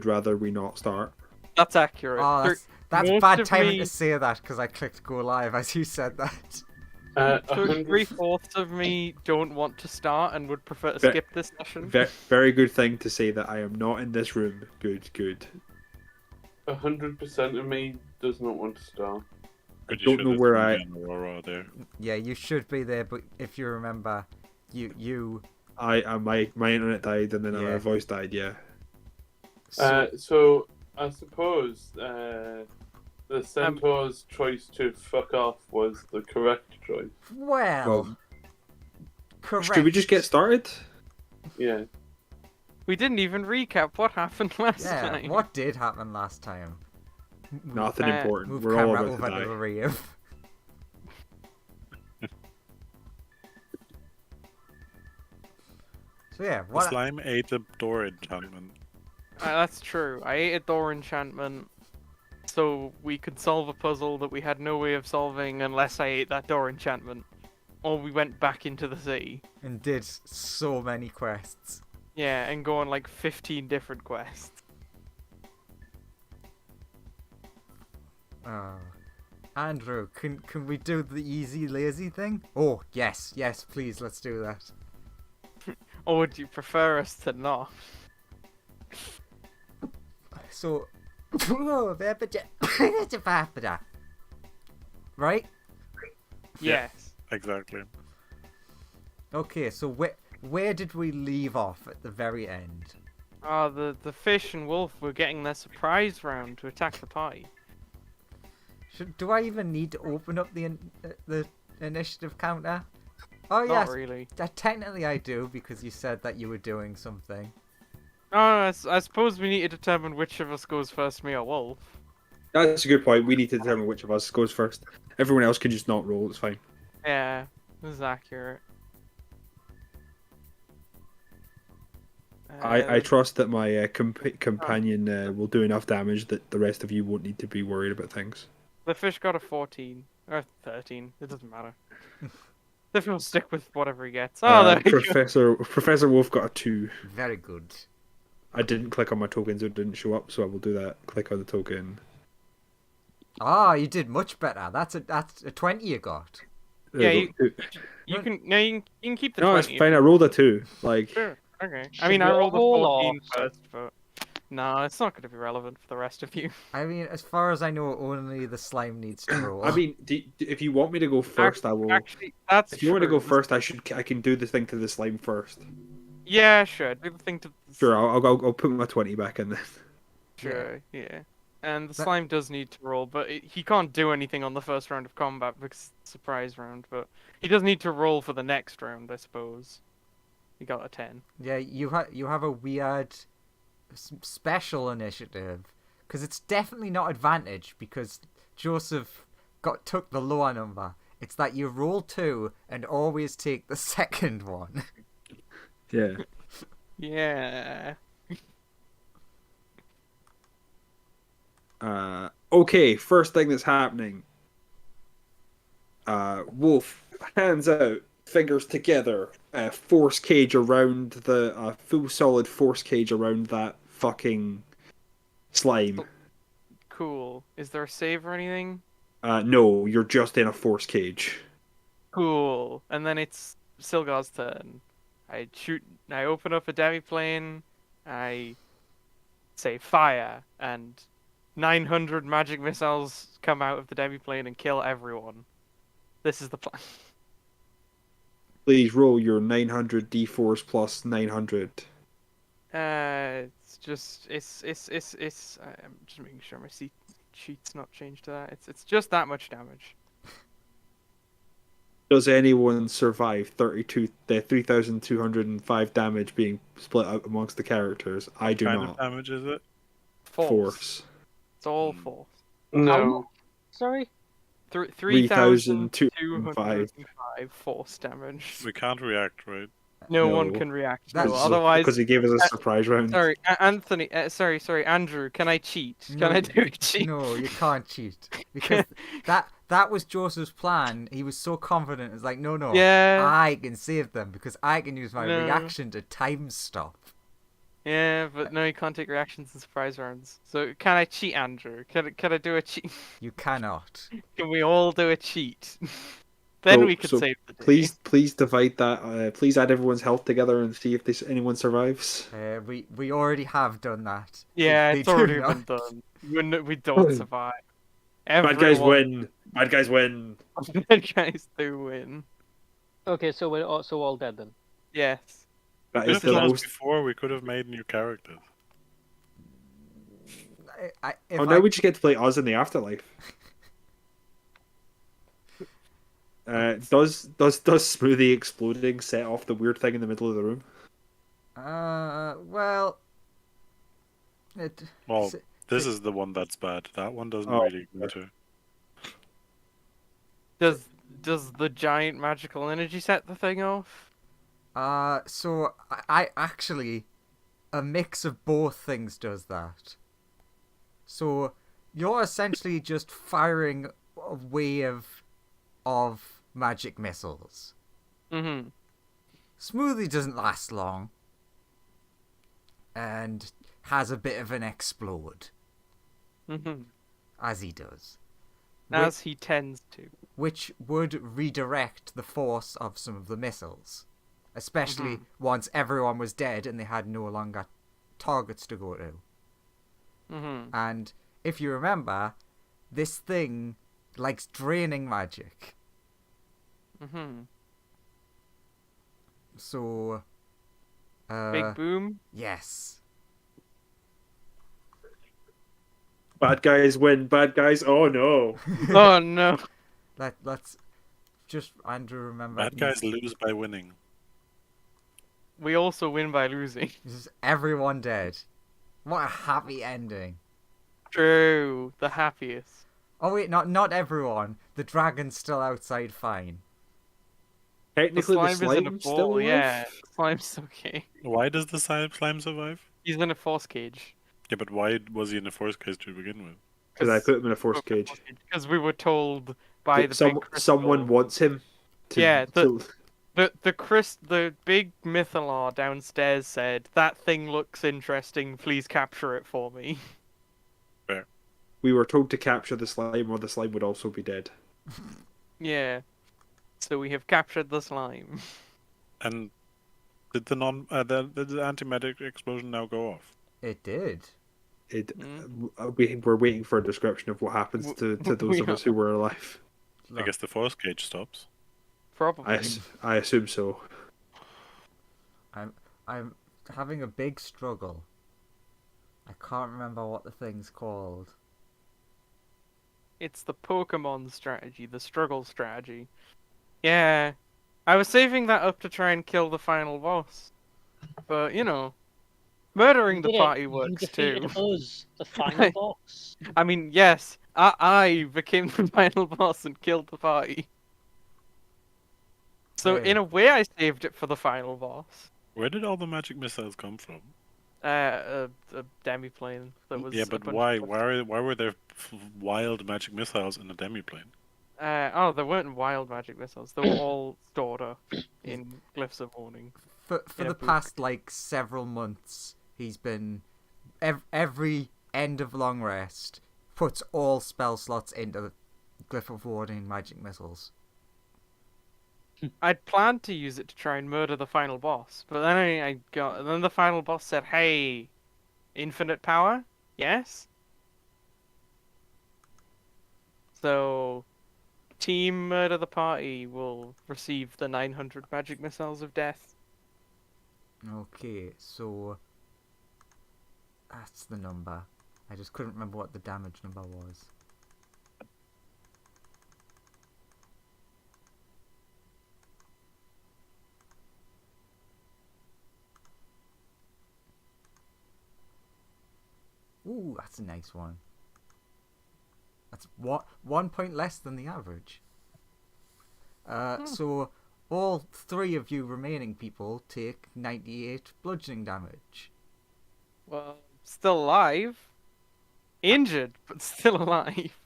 rather we not start. That's accurate. Oh, that's Most bad of timing me- to say that because I clicked go live as you said that. Uh, So 100 3/4 of me don't want to start and would prefer to Ve- skip this session. Very good thing to say that I am not in this room. Good. 100% of me does not want to start. I don't know where Aurora there. Yeah, you should be there, but if you remember, you. my internet died and then Yeah. my voice died. Yeah. So I suppose the Centaur's choice to fuck off was the correct choice. Well, correct. Should we just get started? Yeah. We didn't even recap what happened last Yeah, time. what did happen last time? Nothing important. Move We're all camera about to over to die. Maria. So yeah, The what? slime ate the door enchantment. That's true. I ate a door enchantment, so we could solve a puzzle that we had no way of solving unless I ate that door enchantment, or we went back into the sea. And did so many quests. Yeah, and go on like 15 different quests. Oh. Andrew, can we do the easy lazy thing? Oh yes, please, let's do that. Or would you prefer us to not? So, right? Yeah. Yes. Exactly. Okay, so where did we leave off at the very end? The fish and wolf were getting their surprise round to attack the pie. Do I even need to open up the initiative counter? Oh Not yes, really. technically I do because you said that you were doing something. Oh, I suppose we need to determine which of us goes first, me or wolf. That's a good point. We need to determine which of us goes first. Everyone else can just not roll. It's fine. Yeah, this is accurate. I trust that my companion will do enough damage that the rest of you won't need to be worried about things. The fish got a 14 or 13. It doesn't matter. The fish will stick with whatever he gets. Oh, there we go. Professor Wolf got a 2. Very good. I didn't click on my token, so it didn't show up. So I will do that. Click on the token. Ah, you did much better. That's a 20 you got. Yeah, There we go. You can keep the No, 20. it's fine. I rolled a 2. Like, Sure. Okay. I mean, I rolled a Roll 14 off. first, but no, it's not going to be relevant for the rest of you. I mean, as far as I know, only the slime needs to roll. I mean, if you want me to go first, I will. Actually, that's If you want to go true. first, I can do the thing to the slime first. Yeah, sure. Do the thing to. Sure, I'll put my 20 back in then. Sure. Yeah. And the That- slime does need to roll, but he can't do anything on the first round of combat because it's a surprise round. But he does need to roll for the next round, I suppose. He got a 10. Yeah, you have a weird special initiative because it's definitely not advantage because Joseph took the lower number. It's that you roll 2 and always take the second one. Yeah. Yeah. Okay, first thing that's happening. Wolf, hands out, fingers together, force cage around the full solid force cage around that fucking slime. Cool. Is there a save or anything? No, you're just in a force cage. Cool. And then it's Silgar's turn. I open up a demiplane, I say fire, and 900 magic missiles come out of the demiplane and kill everyone. This is the plan. Please roll your 900 d4s plus 900. It's just I'm just making sure my sheet's not changed to that. It's just that much damage. Does anyone survive 3,205 damage being split out amongst the characters? I do What kind not. of damage is it? Force. It's all force. No. Sorry? 3,205 force damage. We can't react, right? No No. one can react. That's- No, otherwise. Because he gave us a surprise round. Sorry, Anthony. Sorry, Andrew. Can I cheat? Can I do a cheat? No, you can't cheat because that was Joseph's plan. He was so confident. It's like, no, Yeah. I can save them because I can use my No. reaction to time stop. Yeah, but no, you can't take reactions in surprise rounds. So can I cheat, Andrew? Can I do a cheat? You cannot. Can we all do a cheat? Then we could So save the day. please divide that. Please add everyone's health together and see if anyone survives. We already have done that. Yeah, They it's do already not. been done. We don't survive. Bad guys Everyone, win. Bad guys win. bad guys do win. Okay, so we're all dead then. Yes. That You is could the have told us most. before. We could have made new characters. If Oh, now we just get to play Oz in the afterlife. Does Smoothie exploding set off the weird thing in the middle of the room? Well, Well, this is the one that's bad. That one doesn't Oh, really matter. Does the giant magical energy set the thing off? so I actually, a mix of both things does that. So you're essentially just firing a wave of magic missiles. Mm-hmm. Smoothie doesn't last long and has a bit of an explode, Mm-hmm. as he does. As he tends to. Which would redirect the force of some of the missiles. Especially once everyone was dead and they had no longer targets to go to. Mm-hmm. And if you remember, this thing likes draining magic. Mm-hmm. So, Big boom. yes. Bad guys win. Bad guys. Oh no. Oh no. Let's just, Andrew, remember. Bad guys lose by winning. We also win by losing. This is everyone dead. What a happy ending. True. The happiest. Oh wait, not everyone. The dragon's still outside fine. The Technically, the slime is in a slime's still ball, alive? yeah. Slime's okay. Why does the slime survive? He's in a force cage. Yeah, but why was he in a force cage to begin with? Because I put him in a force cage. Because we were told by the big crystal. Someone wants him. To, Yeah, to- the big mythalor downstairs said, "That thing looks interesting, please capture it for me." we were told to capture the slime, or the slime would also be dead. Yeah. So we have captured the slime. And did the antimatter explosion now go off? It did. We're waiting for a description of what happens to those we of us who were alive. I guess the force cage stops. Probably. I assume so. I'm having a big struggle. I can't remember what the thing's called. It's the Pokemon strategy, the struggle strategy. Yeah. I was saving that up to try and kill the final boss. But, murdering the You did it. party You works defeated too. us, the final boss. I mean, yes, I became the final boss and killed the party. So, Yeah. in a way, I saved it for the final boss. Where did all the magic missiles come from? A demi-plane that was... Yeah, a but bunch why? of- Why were there wild magic missiles in a demiplane? There weren't wild magic missiles. They were all stored up in Glyphs of Warning. For Yeah, the but- past several months, he's been every end of long rest puts all spell slots into the Glyph of Warding magic missiles. I'd planned to use it to try and murder the final boss, but then then the final boss said, "Hey, infinite power, yes." So, Team Murder the Party will receive the 900 magic missiles of death. Okay, so that's the number. I just couldn't remember what the damage number was. Ooh, that's a nice one. That's 1 point less than the average. So all three of you remaining people take 98 bludgeoning damage. Well, still alive, injured, but still alive.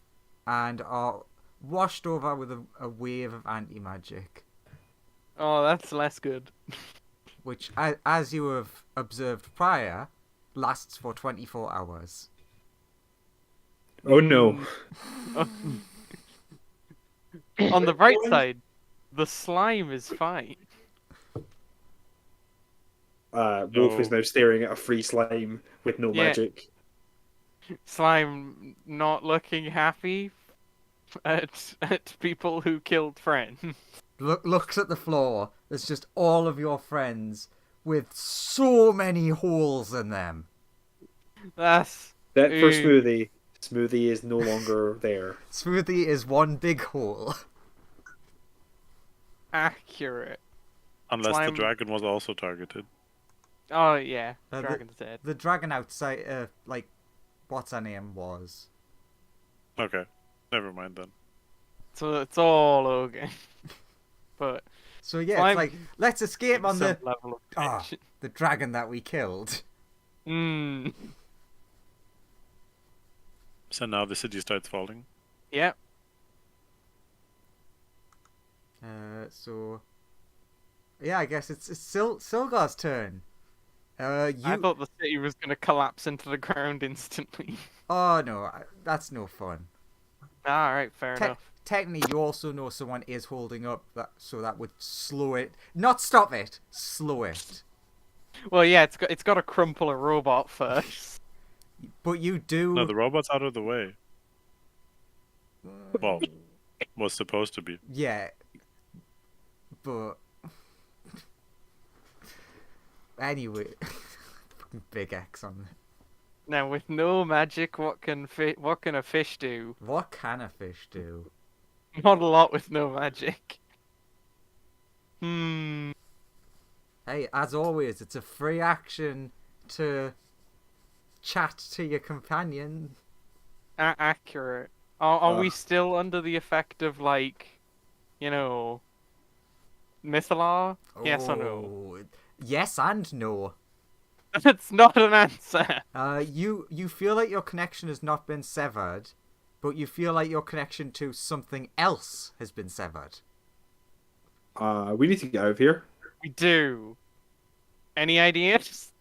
And are washed over with a wave of anti-magic. Oh, that's less good. Which, as you have observed prior lasts for 24 hours. Oh no. On the bright side, the slime is fine. Wolf is Oh. now staring at a free slime with no Yeah. magic. Slime not looking happy at people who killed friends. Looks at the floor. There's just all of your friends with so many holes in them. That's That for Ooh. Smoothie. Smoothie is no longer there. Smoothie is one big hole. accurate. Unless Slime- the dragon was also targeted. Oh yeah, The- dragon's dead. The dragon outside, what's her name was? Okay, never mind then. So it's all okay. But So yeah, Slime- it's like, let's escape on some the level of Ah. tension. the dragon that we killed. Mm. So now the city starts falling. Yep. So yeah, I guess it's Silgar's turn. I thought the city was gonna collapse into the ground instantly. Oh no, that's no fun. Alright, fair enough. Technically, you also know someone is holding up that, so that would slow it, not stop it, slow it. Well, yeah, it's got to crumple a robot first. But you do. No, the robot's out of the way. Well, was supposed to be. Yeah. But anyway, fucking big X on it. Now, with no magic, what can a fish do? What can a fish do? Not a lot with no magic. Hmm. Hey, as always, it's a free action to chat to your companion. Accurate. Are we still under the effect of, like, you know, Mythalar? Yes or no? Oh, yes and no. That's not an answer. You feel like your connection has not been severed, but you feel like your connection to something else has been severed. We need to get out of here. We do. Any ideas?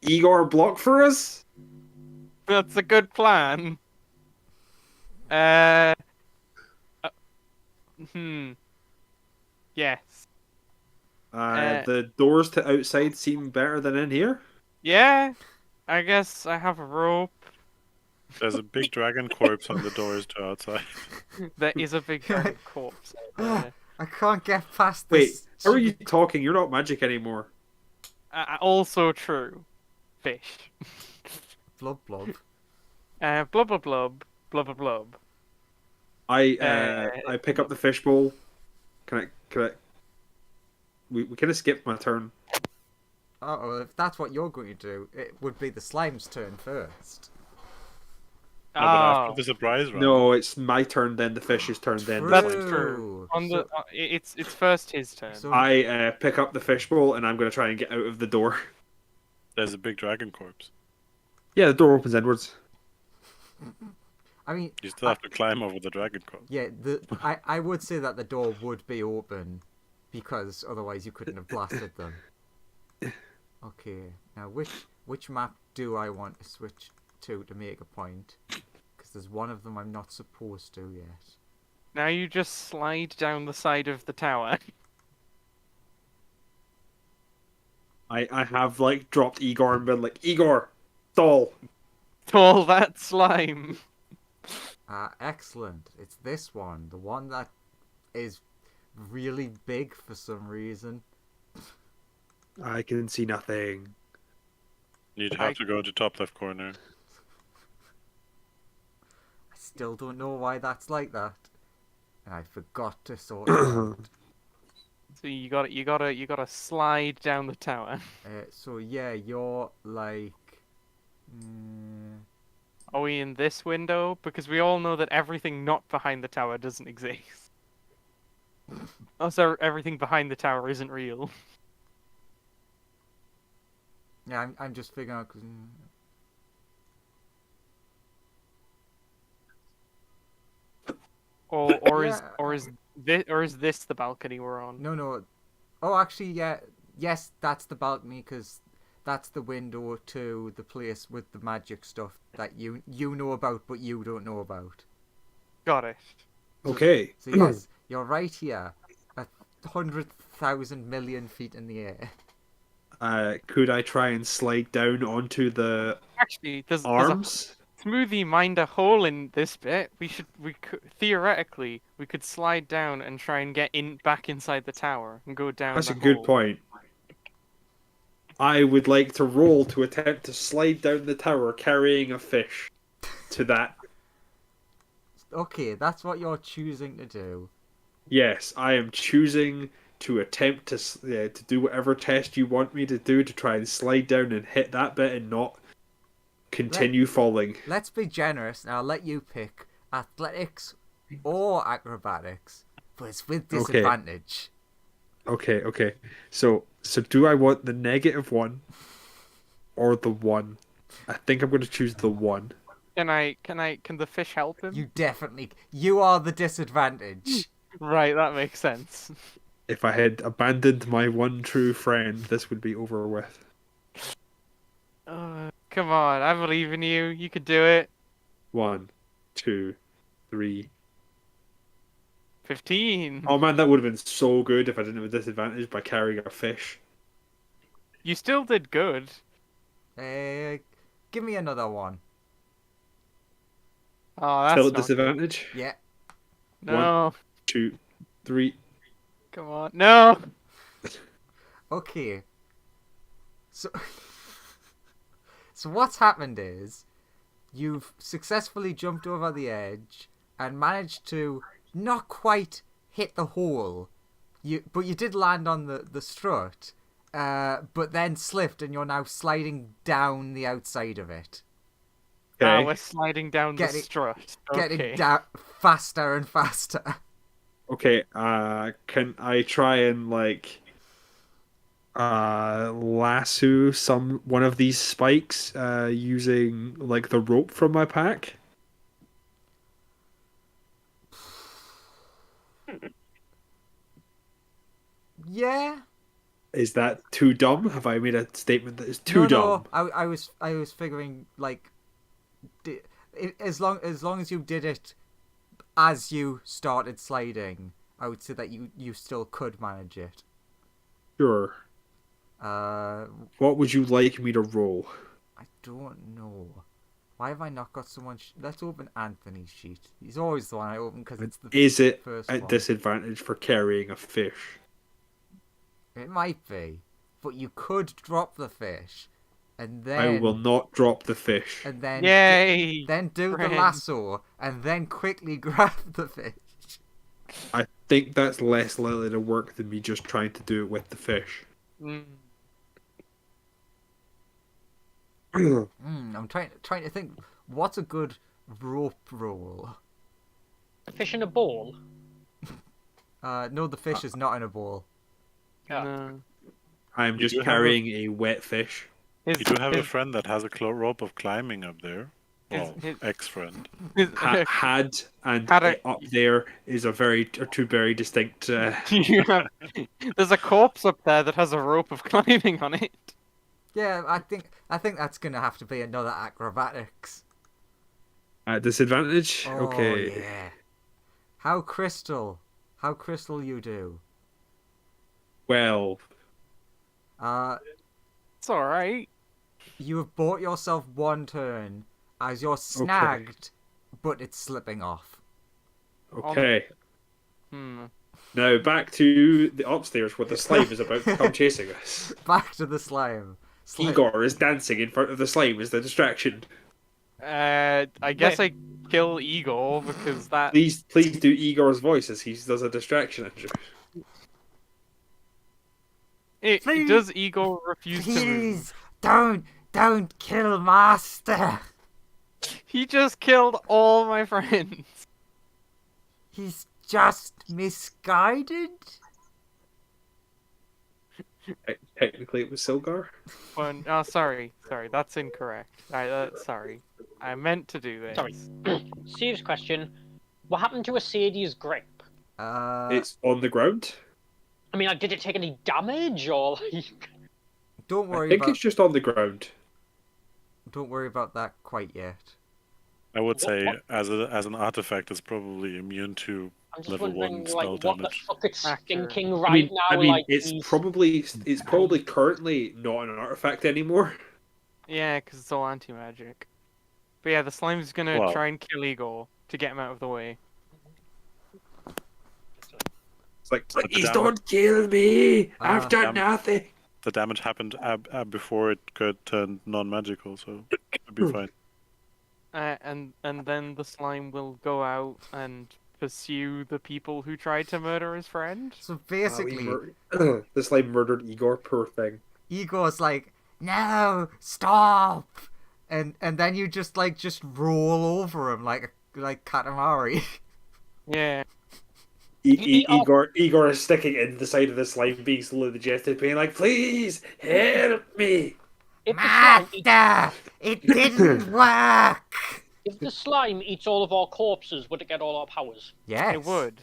Igor block for us? That's a good plan. Yes. The doors to outside seem better than in here. Yeah. I guess I have a rope. There's a big dragon corpse on the doors to outside. There is a big giant corpse out there. I can't get past Wait, this. how are you talking? You're not magic anymore. Also true. Fish. Blub blub. Blub blub blub. Blub blub blub. I pick up the fishbowl. Can I? We kind of skipped my turn. Oh, if that's what you're going to do, it would be the slime's turn first. No, but after the surprise round. No, it's my turn, then the fish's turn, then the That's slime's turn. true. It's first his turn. So- I pick up the fishbowl and I'm going to try and get out of the door. There's a big dragon corpse. Yeah, the door opens inwards. I mean, You still have to climb over the dragon corpse. yeah, I would say that the door would be open, because otherwise you couldn't have blasted them. Okay, now which map do I want to switch to make a point? Because there's one of them I'm not supposed to yet. Now you just slide down the side of the tower. I have like dropped Igor and been like, Igor, stall. All that slime. Excellent. It's this one, the one that is really big for some reason. I can see nothing. You'd have to go to top left corner. I still don't know why that's like that. And I forgot to sort it out. So you gotta slide down the tower. So yeah, you're like... Are we in this window? Because we all know that everything not behind the tower doesn't exist. Also, everything behind the tower isn't real. Yeah, I'm just figuring out... Or Yeah. is this the balcony we're on? No. Oh, actually, yeah. yes, that's the balcony because that's the window to the place with the magic stuff that you know about, but you don't know about. Got it. Okay. So yes, you're right here, 100,000 million feet in the air. Could I try and slide down onto the Actually, there's a arms? smoothie mind a hole in this bit. We could theoretically we could slide down and try and get in back inside the tower and go down. That's the a good hole. point. I would like to roll to attempt to slide down the tower carrying a fish to that. Okay, that's what you're choosing to do. Yes, I am choosing to attempt to do whatever test you want me to do to try and slide down and hit that bit and not continue falling. Let's be generous, and I'll let you pick athletics or acrobatics, but it's with disadvantage. Okay. So do I want the -1 or the 1? I think I'm going to choose the 1. Can the fish help him? You are the disadvantage. Right, that makes sense. If I had abandoned my one true friend, this would be over with. Come on, I believe in you. You could do it. 1, 2, 3. 15. Oh man, that would have been so good if I didn't have a disadvantage by carrying a fish. You still did good. Give me another one. Oh, that's Still at not disadvantage? Yeah. No. 2, 3. Come on. No. Okay. So what's happened is you've successfully jumped over the edge and managed to not quite hit the hole. But you did land on the strut. But then slipped and you're now sliding down the outside of it. Okay. We're sliding down the strut. Getting Okay. down faster and faster. Okay, can I try and lasso one of these spikes using like the rope from my pack? Yeah. Is that too dumb? Have I made a statement that is too dumb? No, I was figuring like as long as you did it as you started sliding, I would say that you still could manage it. Sure. What would you like me to roll? I don't know. Why have I not got someone? Let's open Anthony's sheet. He's always the one I open because it's the Is it first at one. disadvantage for carrying a fish? It might be, but you could drop the fish, and then I will not drop the fish. and then Yay! then do friend. the lasso, and then quickly grab the fish. I think that's less likely to work than me just trying to do it with the fish. I'm trying to think. What's a good rope roll? A fish in a ball. No, the fish is not in a bowl. No. I'm just carrying a wet fish. You do have a friend that has a rope of climbing up there. Well, ex-friend. Had up there is two very distinct. There's a corpse up there that has a rope of climbing on it. Yeah, I think that's gonna have to be another acrobatics. At disadvantage. Oh, Okay. Yeah. How crystal you do. Well, It's alright. You have bought yourself one turn as you're snagged, but it's slipping off. okay. Hmm. Now back to the upstairs where the slime is about to come chasing us. Back to the slime. Igor is dancing in front of the slime as the distraction. I guess I kill Igor because that. Please do Igor's voice as he does a distraction. Does Igor refuse to move? Please don't kill Master. He just killed all my friends. He's just misguided. Technically, it was Silgar. Oh, sorry, that's incorrect. Sorry, I meant to do this. Sorry. Serious question. What happened to a Sadie's grape? It's on the ground. I mean, like, did it take any damage or like? Don't I worry think about it's just on the ground. don't worry about that quite yet. I would What- say what- as an artifact, it's probably immune to I'm just level wondering, 1 like, spell what the damage. fuck it's Accurate. thinking right now. Like, it's he's- probably currently not an artifact anymore. Yeah, because it's all anti-magic. But yeah, the slime's gonna Well- try and kill Igor to get him out of the way. It's like, the please damage- don't kill me. I've done Damn. nothing. The damage happened before it could turn non-magical, so it'd be fine. And then the slime will go out and pursue the people who tried to murder his friend. So basically, The slime murdered Igor. Poor thing. Igor's like, "No, stop!" And then you just roll over him like Katamari. Yeah. Igor is sticking into the side of the slime, being slowly digested, being like, "Please help me." if the slime eats, Master, it didn't work. if the slime eats all of our corpses, would it get all our powers? Yes, It would.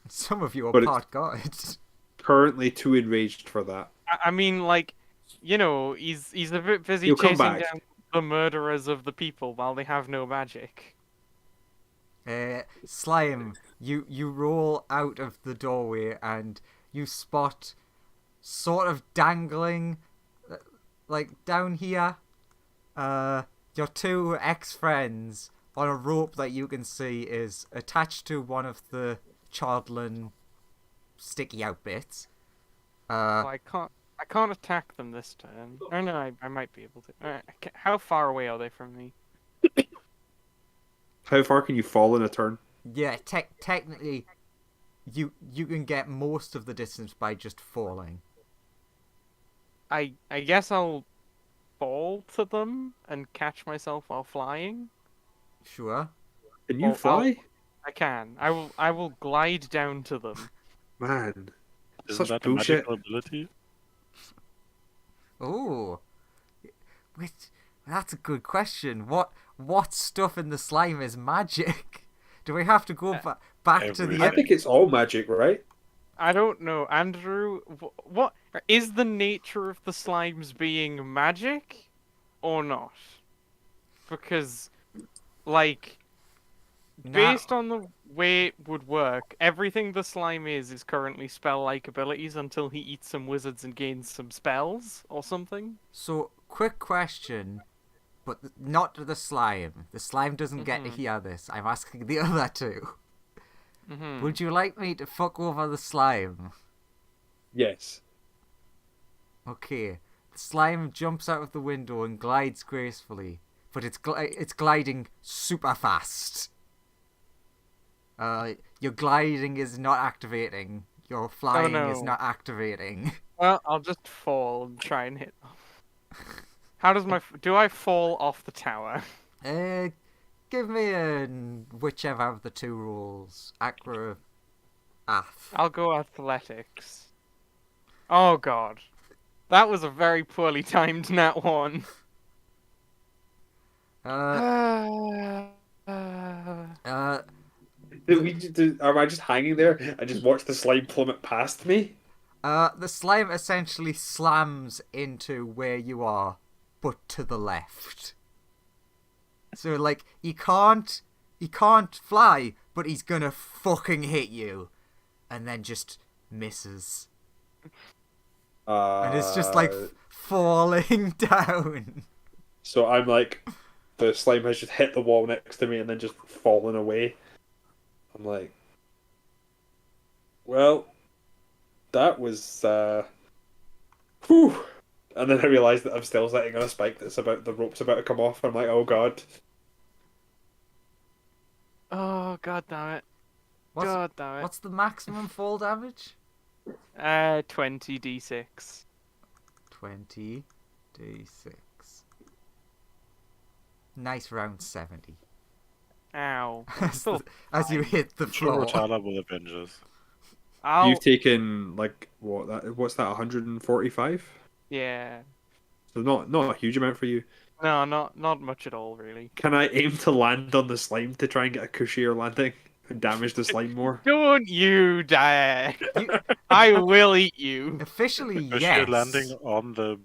Some of you are But it's- part gods. Currently too enraged for that. I mean, like, you know, he's a bit busy He'll come chasing back. down the murderers of the people while they have no magic. Slime, you roll out of the doorway and you spot, sort of dangling, like down here, your two ex-friends on a rope that you can see is attached to one of the chardlin sticky out bits. Well, I can't attack them this turn. Oh no, I might be able to. How far away are they from me? How far can you fall in a turn? Yeah, technically, you can get most of the distance by just falling. I guess I'll fall to them and catch myself while flying. Sure. Can you Oh, fly? I can. I will glide down to them. Man, Isn't such that bullshit. a magical ability? Oh, wait, that's a good question. What stuff in the slime is magic? Do we have to go back to everything. I the? think it's all magic, right? I don't know, Andrew. What is the nature of the slimes being magic or not? Because, like, based on the way it would work, everything the slime is currently spell-like abilities until he eats some wizards and gains some spells or something. So, quick question, but not to the slime. The slime doesn't get to Mhm. hear this. I'm asking the other two. Hmm. Would you like me to fuck over the slime? Yes. Okay. The slime jumps out of the window and glides gracefully, but it's gliding super fast. Your gliding is not activating. Your flying is no. not activating. Well, I'll just fall and try and hit them. How does do I fall off the tower? Give me whichever of the two rolls. Acro. I'll go athletics. Oh god. That was a very poorly timed nat one. Uh, Am I just hanging there and just watch the slime plummet past me? the slime essentially slams into where you are, but to the left. So like he can't fly, but he's gonna fucking hit you, and then just misses, and it's just like falling down. So I'm like, the slime has just hit the wall next to me and then just fallen away. I'm like, well, that was, whew. And then I realised that I'm still sitting on a spike the rope's about to come off. I'm like, oh god. Oh god damn it. God damn it. What's the maximum fall damage? 20d6. 20d6. Nice round 70. Ow. As you hit the Sure, floor. Rotala will avenge us. You've taken, like, what's that, 145? Yeah. So not a huge amount for you. No, not much at all, really. Can I aim to land on the slime to try and get a cushier landing? and damage the slime more. Don't you dare! You, I will eat you. officially, Because yes. you're landing on the.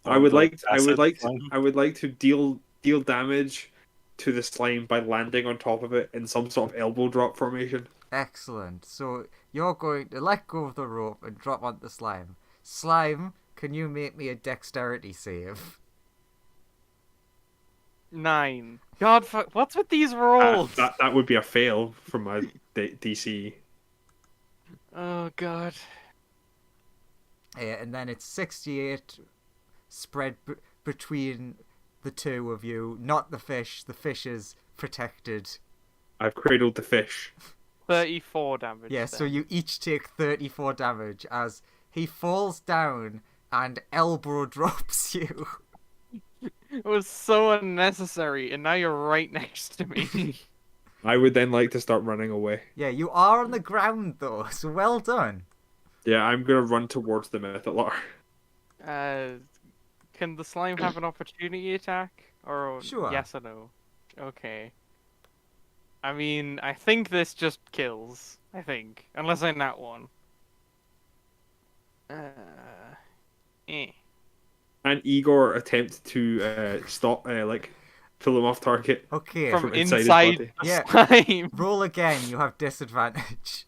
I would like acid slime. to deal damage to the slime by landing on top of it in some sort of elbow drop formation. Excellent. So you're going to let go of the rope and drop onto the slime. Slime, can you make me a dexterity save? 9. God, what's with these rolls? That would be a fail from my DC. Oh God. And then it's 68 spread between the two of you, not the fish. The fish is protected. I've cradled the fish. 34 damage. Yeah, then. so you each take 34 damage as he falls down and elbow drops you. It was so unnecessary, and now you're right next to me. I would then like to start running away. Yeah, you are on the ground though, so well done. Yeah, I'm gonna run towards the Mythalar. Can the slime have an opportunity attack? Or Sure. yes or no? Okay. I mean, I think this just kills. I think. Unless I nat one. Eh. And Igor attempt to stop, pull him off target Okay, From from inside his inside body. the Yeah. slime. roll again, you have disadvantage.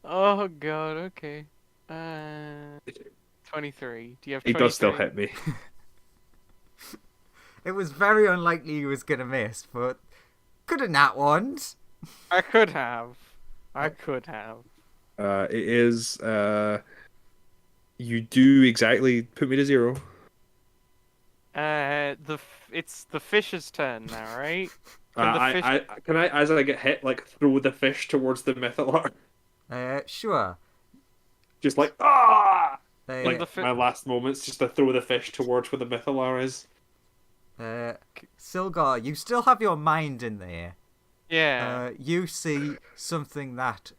Oh god, okay. 23. Do you have 23? He does still hit me. It was very unlikely he was gonna miss, but could have nat ones. I could have. I could have. It is, you do exactly put me to 0. It's the fish's turn now, right? Can I, as I get hit, throw the fish towards the Mythalar? Sure. Just ah! Uh, the My last moments, just to throw the fish towards where the Mythalar is. Silgar, you still have your mind in there. Yeah. You see something that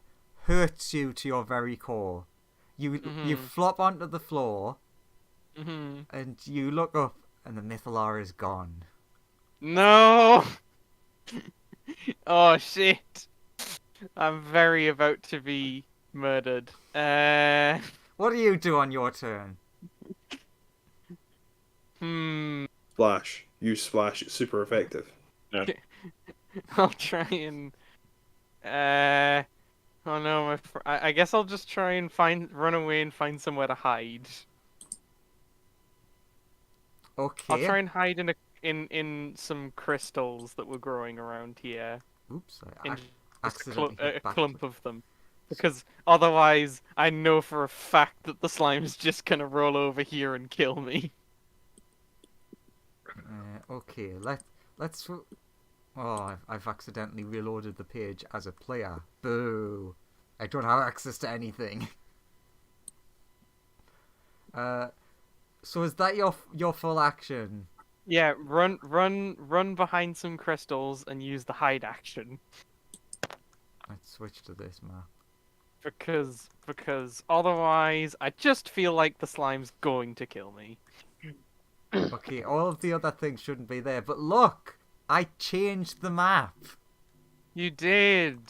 hurts you to your very core. You flop onto the floor, and you look up, and the Mythalar is gone. No! Oh shit! I'm very about to be murdered. What do you do on your turn? Splash. Use splash. It's super effective. Yeah. I'll try and. Oh no, I guess I'll just try and run away and find somewhere to hide. Okay. I'll try and hide in some crystals that were growing around here. Oops, I In accidentally hit a back. clump of them. Because otherwise, I know for a fact that the slime's just gonna roll over here and kill me. Okay, let's. Oh, I've accidentally reloaded the page as a player. Boo! I don't have access to anything. So is that your full action? Yeah, run behind some crystals and use the hide action. Let's switch to this map. Because otherwise, I just feel like the slime's going to kill me. Okay, all of the other things shouldn't be there, but look! I changed the map! You did!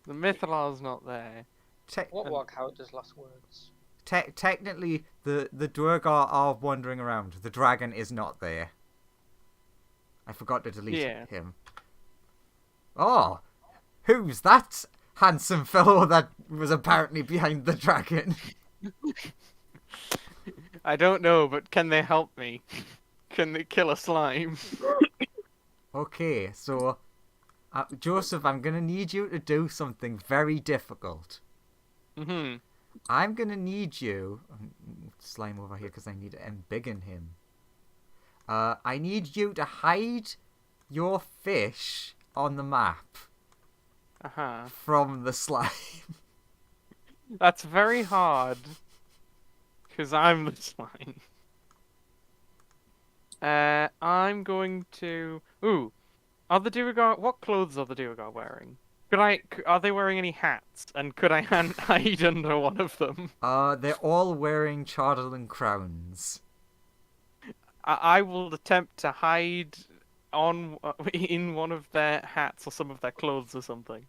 The Mythalar's not there. What were characters' last words? Technically, the Duergar are wandering around. The dragon is not there. I forgot to delete him. Oh! Who's that handsome fellow that was apparently behind the dragon? I don't know, but can they help me? Can they kill a slime? Okay, so... Joseph, I'm gonna need you to do something very difficult. I'm gonna need you... Slime over here because I need to embiggen him. I need you to hide your fish on the map from the slime. That's very hard. Because I'm the slime. I'm going to... Ooh. Are the Duergar... What clothes are the Duergar wearing? Are they wearing any hats? And could I hide under one of them? They're all wearing Charterland crowns. I will attempt to hide on in one of their hats or some of their clothes or something.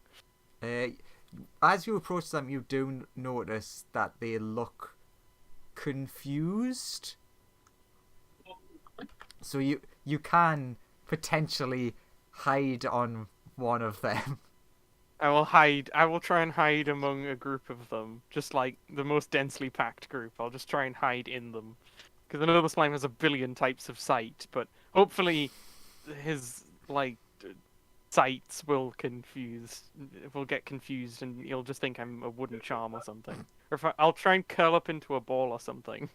As you approach them, you do notice that they look confused. So you can potentially hide on one of them. I will hide. I will try and hide among a group of them, just like the most densely packed group. I'll just try and hide in them, because I know the slime has a billion types of sight, but hopefully his sights will get confused, and you'll just think I'm a wooden charm or something. Or if I'll try and curl up into a ball or something,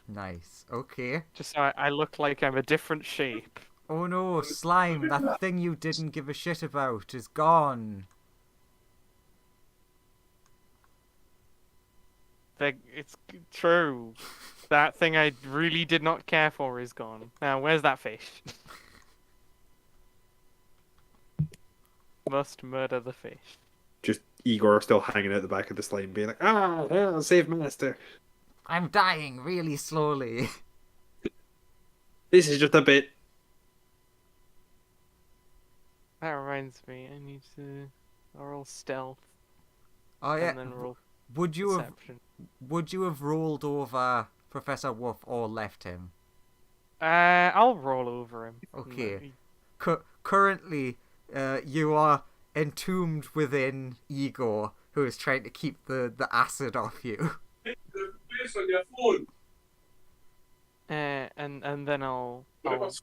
Nice. Okay. just so I look like I'm a different shape. Oh no, slime! That thing you didn't give a shit about is gone. It's true. That thing I really did not care for is gone. Now, where's that fish? Must murder the fish. Just Igor still hanging out the back of the slime, being like, "Ah, save master. I'm dying really slowly. This is just a bit." That reminds me, I need to roll stealth Oh yeah. and then roll Would you have perception. rolled over Professor Wolf or left him? I'll roll over him. Okay. Currently, you are entombed within Igor, who is trying to keep the acid off you. Face on your phone. And then I'll Start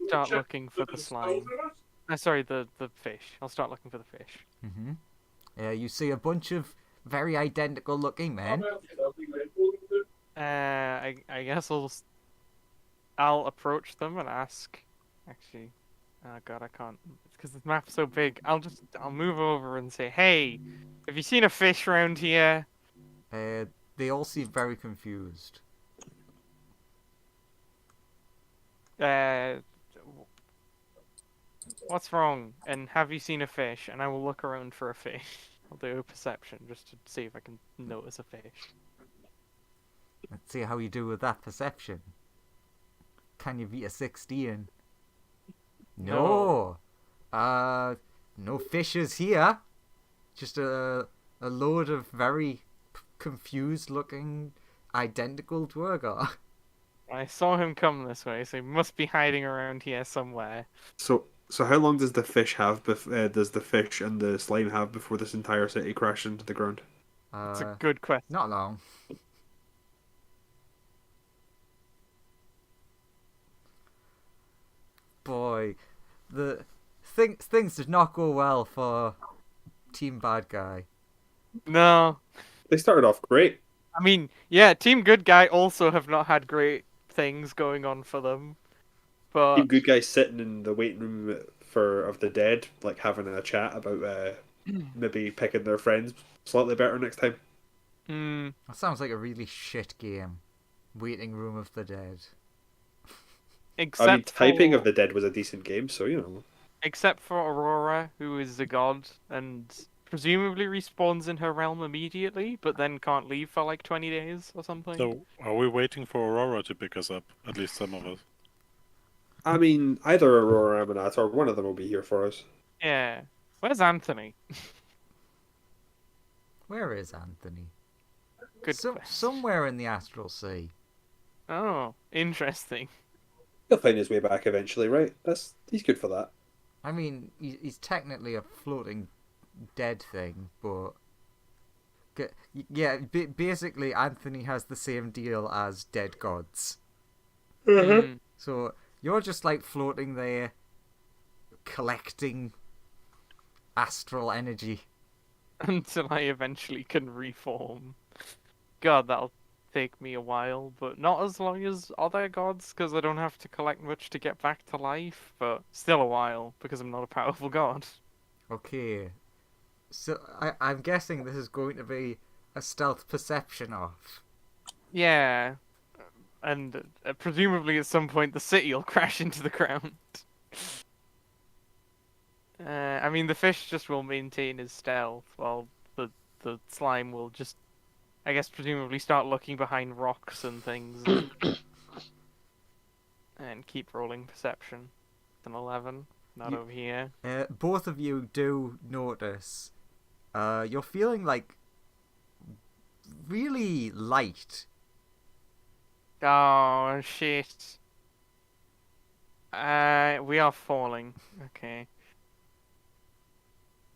start looking for the slime. Sorry, the fish. I'll start looking for the fish. You see a bunch of very identical looking men. I guess I'll approach them and ask. Actually, oh god, I can't because the map's so big. I'll move over and say, "Hey, have you seen a fish around here?" They all seem very confused. What's wrong? And have you seen a fish? And I will look around for a fish. I'll do a perception just to see if I can notice a fish. Let's see how you do with that perception. Can you beat a 16? No. No fishes here. Just a load of very confused looking identical Dwergar. I saw him come this way, so he must be hiding around here somewhere. So how long does the fish have? Does the fish and the slime have before this entire city crashed into the ground? It's a good question. Not long. Boy, the things did not go well for Team Bad Guy. No. They started off great. I mean, yeah, Team Good Guy also have not had great things going on for them. But Team Good Guys sitting in the waiting room of the dead, like having a chat about maybe picking their friends slightly better next time. That sounds like a really shit game. Waiting Room of the Dead. except Typing for, of the Dead was a decent game, so you know. except for Aurora, who is the god and presumably respawns in her realm immediately, but then can't leave for like 20 days or something. So, are we waiting for Aurora to pick us up? At least some of us. I mean, either Aurora or Amanat, or one of them will be here for us. Yeah. Where's Anthony? Where is Anthony? Good question. Somewhere in the Astral Sea. Oh, interesting. He'll find his way back eventually, right? He's good for that. I mean, he's technically a floating dead thing, but yeah, basically Anthony has the same deal as dead gods. Mm. So you're just like floating there, collecting astral energy. Until I eventually can reform. God, that'll take me a while, but not as long as other gods, because I don't have to collect much to get back to life, but still a while, because I'm not a powerful god. Okay, so I'm guessing this is going to be a stealth perception off. Yeah, and presumably at some point the city will crash into the ground. I mean, the fish just will maintain his stealth, while the slime will just, I guess, presumably start looking behind rocks and things, and keep rolling perception. an 11. Not You- over here. Both of you do notice. You're feeling like really light. Oh, shit. We are falling. Okay.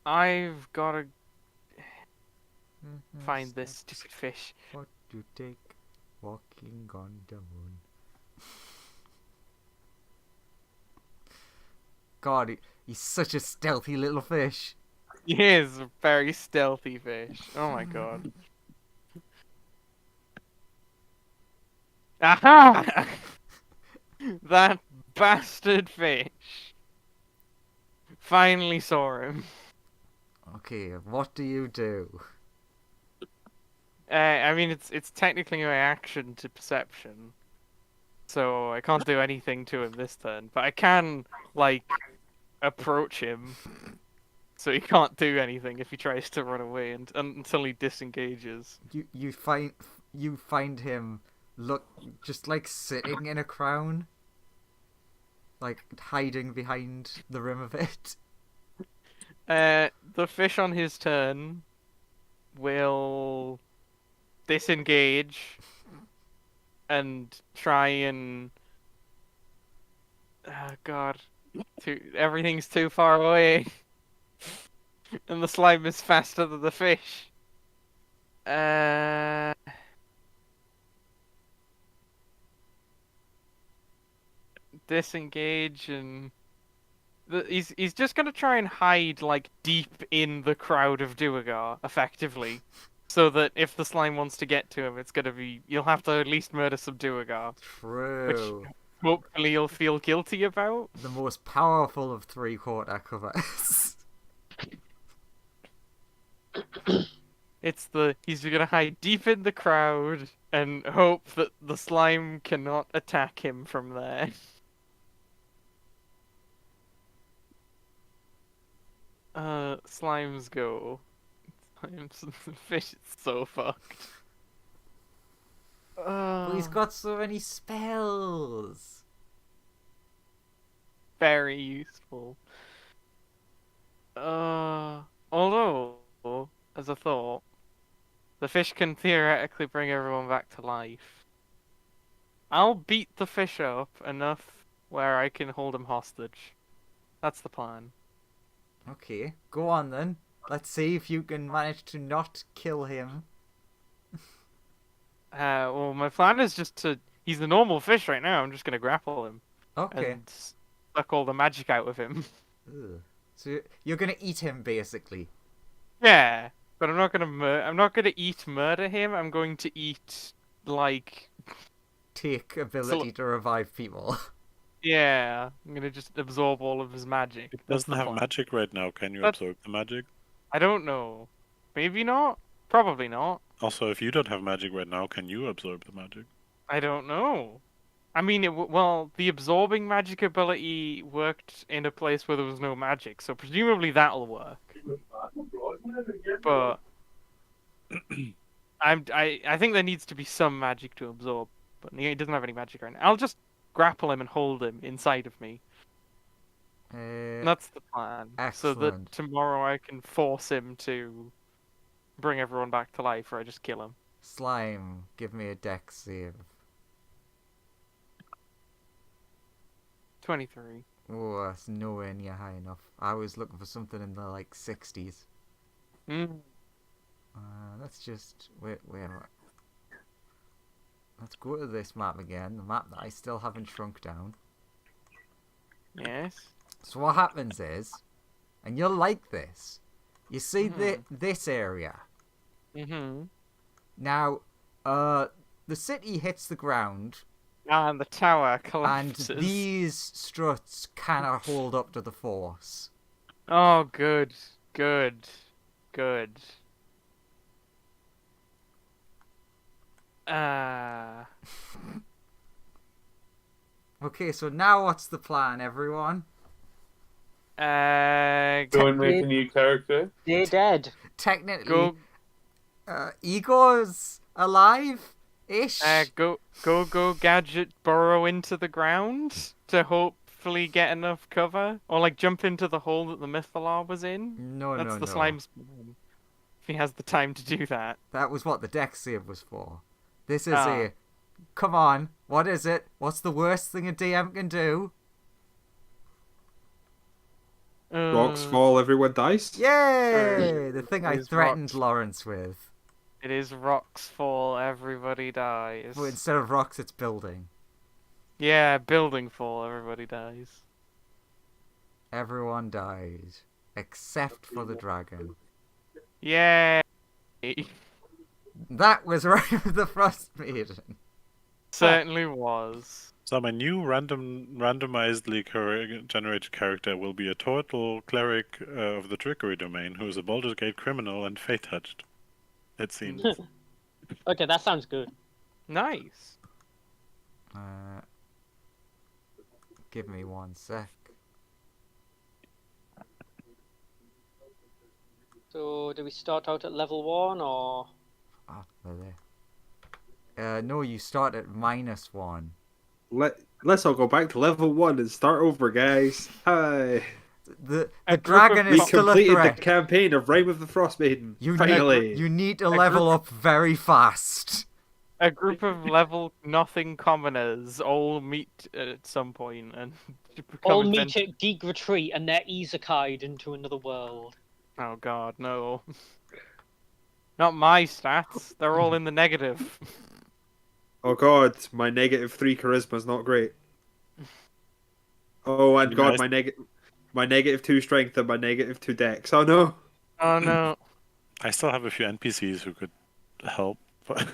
I've gotta find this stupid fish. What to take walking on the moon? God, he's such a stealthy little fish. He is a very stealthy fish. Oh my god. Aha! That bastard fish. Finally saw him. Okay, what do you do? I mean, it's technically my action to perception, so I can't do anything to him this turn. But I can, like, approach him, so he can't do anything if he tries to run away until he disengages. You find him just like sitting in a crown, like hiding behind the rim of it. The fish on his turn will disengage and try and oh god, everything's too far away, and the slime is faster than the fish. Disengage and he's just gonna try and hide like deep in the crowd of Duergar, effectively, so that if the slime wants to get to him, it's gonna be you'll have to at least murder some Duergar, True. hopefully you'll feel guilty about. The most powerful of 3/4 covers. He's gonna hide deep in the crowd and hope that the slime cannot attack him from there. Slimes go. The fish is so fucked. But he's got so many spells. Very useful. Although, as a thought, the fish can theoretically bring everyone back to life. I'll beat the fish up enough where I can hold him hostage. That's the plan. Okay, go on then. Let's see if you can manage to not kill him. Well, my plan is just to... He's a normal fish right now, I'm just gonna grapple him. Okay. And suck all the magic out of him. Ugh. So you're gonna eat him, basically. Yeah, but I'm not gonna murder him, I'm going to eat, like... Take ability to revive people. Yeah, I'm gonna just absorb all of his magic. It That's doesn't the have plan. magic right now. Can you That's- absorb the magic? I don't know. Maybe not? Probably not. Also, if you don't have magic right now, can you absorb the magic? I don't know. I mean, well, the absorbing magic ability worked in a place where there was no magic, so presumably that'll work. But I think there needs to be some magic to absorb, but he doesn't have any magic right now. I'll just grapple him and hold him inside of me. That's the plan. So that excellent. tomorrow I can force him to bring everyone back to life, or I just kill him. Slime, give me a dex save. 23. Oh, that's nowhere near high enough. I was looking for something in the like 60s. Mm. Let's just wait. Let's go to this map again. The map that I still haven't shrunk down. Yes. So what happens is, and you'll like this. You see this area. Mm-hmm. Now, the city hits the ground, And the tower and collapses. these struts cannot hold up to the force. Oh, good. Good. Good. Okay, so now what's the plan, everyone? Go and make a new character. They're dead. Technically, Go, Igor's alive-ish. go, gadget burrow into the ground to hope hopefully get enough cover, or like jump into the hole that the Mythalar was in. No, That's no, the no. slime spawn. If he has the time to do that. That was what the deck save was for. This is Ah. a... Come on, what is it? What's the worst thing a DM can do? Rocks fall, everyone dies. Yay! The thing I These threatened rocks. Lawrence with. It is rocks fall, everybody dies. But instead of rocks, it's building. Yeah, building fall, everybody dies. Everyone dies. Except for the dragon. Yay! That was right with the Frost Maiden. Certainly was. So my new randomizedly generated character will be a total cleric of the trickery domain who is a Baldur's Gate criminal and fate touched. It seems. Okay, that sounds good. Nice. Give me 1 sec. So, do we start out at level 1 or? Ah, they're there. No, you start at -1. Let's all go back to level 1 and start over, guys. Hi. The A group dragon of We is still a completed the threat. campaign of Rime of the Frost Maiden. Finally. You need to level up very fast. A group of level nothing commoners all meet at some point and become All meet adventurers. at Geek Retreat and they're isekai'd into another world. Oh god, no. Not my stats. They're all in the negative. Oh god, my -3 charisma is not great. Oh, and god, Nice. my -2 strength and my -2 dex. Oh no. Oh no. I still have a few NPCs who could help. But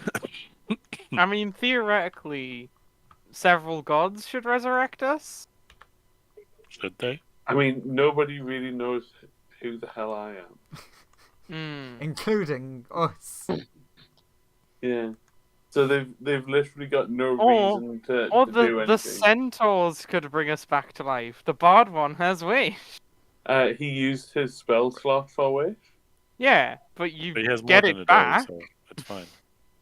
I mean, theoretically, several gods should resurrect us. should they? I mean, nobody really knows who the hell I am. Including us. Yeah. So they've literally got no Or- reason to Or do the anything. centaurs could bring us back to life. The bard one has wish. He used his spell slot for wish. Yeah, but you But he has more get than a it day, back. so it's fine.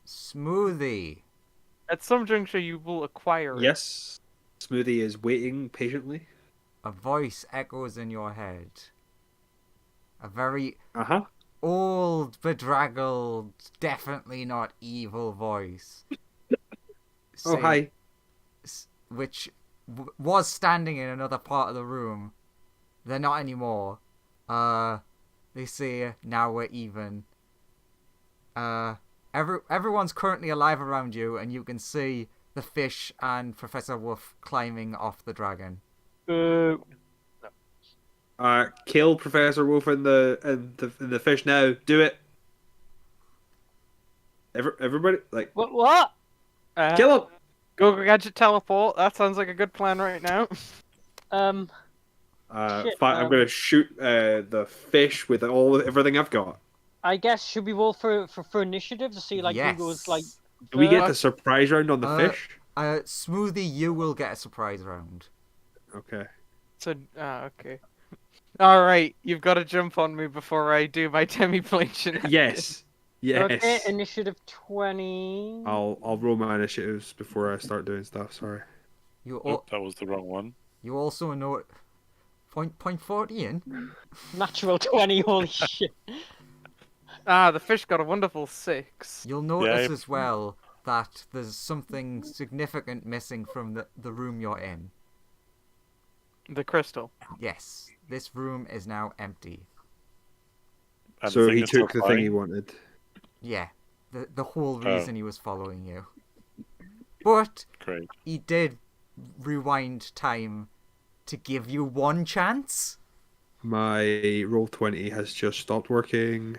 Smoothie. At some juncture, you will acquire it. Yes. Smoothie is waiting patiently. A voice echoes in your head. A very Uh-huh. old, bedraggled, definitely not evil voice. Oh, hi. Which was standing in another part of the room. They're not anymore. They say, now we're even. Everyone's currently alive around you, and you can see the fish and Professor Wolf climbing off the dragon. Kill Professor Wolf and the fish now. Do it. Everybody, like, What? kill him. Go Gadget teleport. That sounds like a good plan right now. Shit, I'm gonna shoot the fish with everything I've got. I guess should we roll for initiative to see like Yes. who goes like? Do we get first? the surprise round on the fish? Smoothie, you will get a surprise round. Okay. So, okay. All right, you've got to jump on me before I do my demi-plane shenanigans. Yes. Yes. Okay, initiative 20. I'll roll my initiatives before I start doing stuff. Sorry. You Oh, that was the wrong one. you also know point 40 in. Natural 20. Holy shit! The fish got a wonderful 6. You'll notice Yeah. as well that there's something significant missing from the room you're in. The crystal. Yes, this room is now empty. And So the thing he is still took the thing he flying? wanted. Yeah, the whole Oh. reason he was following you. But Great. he did rewind time to give you one chance. My roll 20 has just stopped working.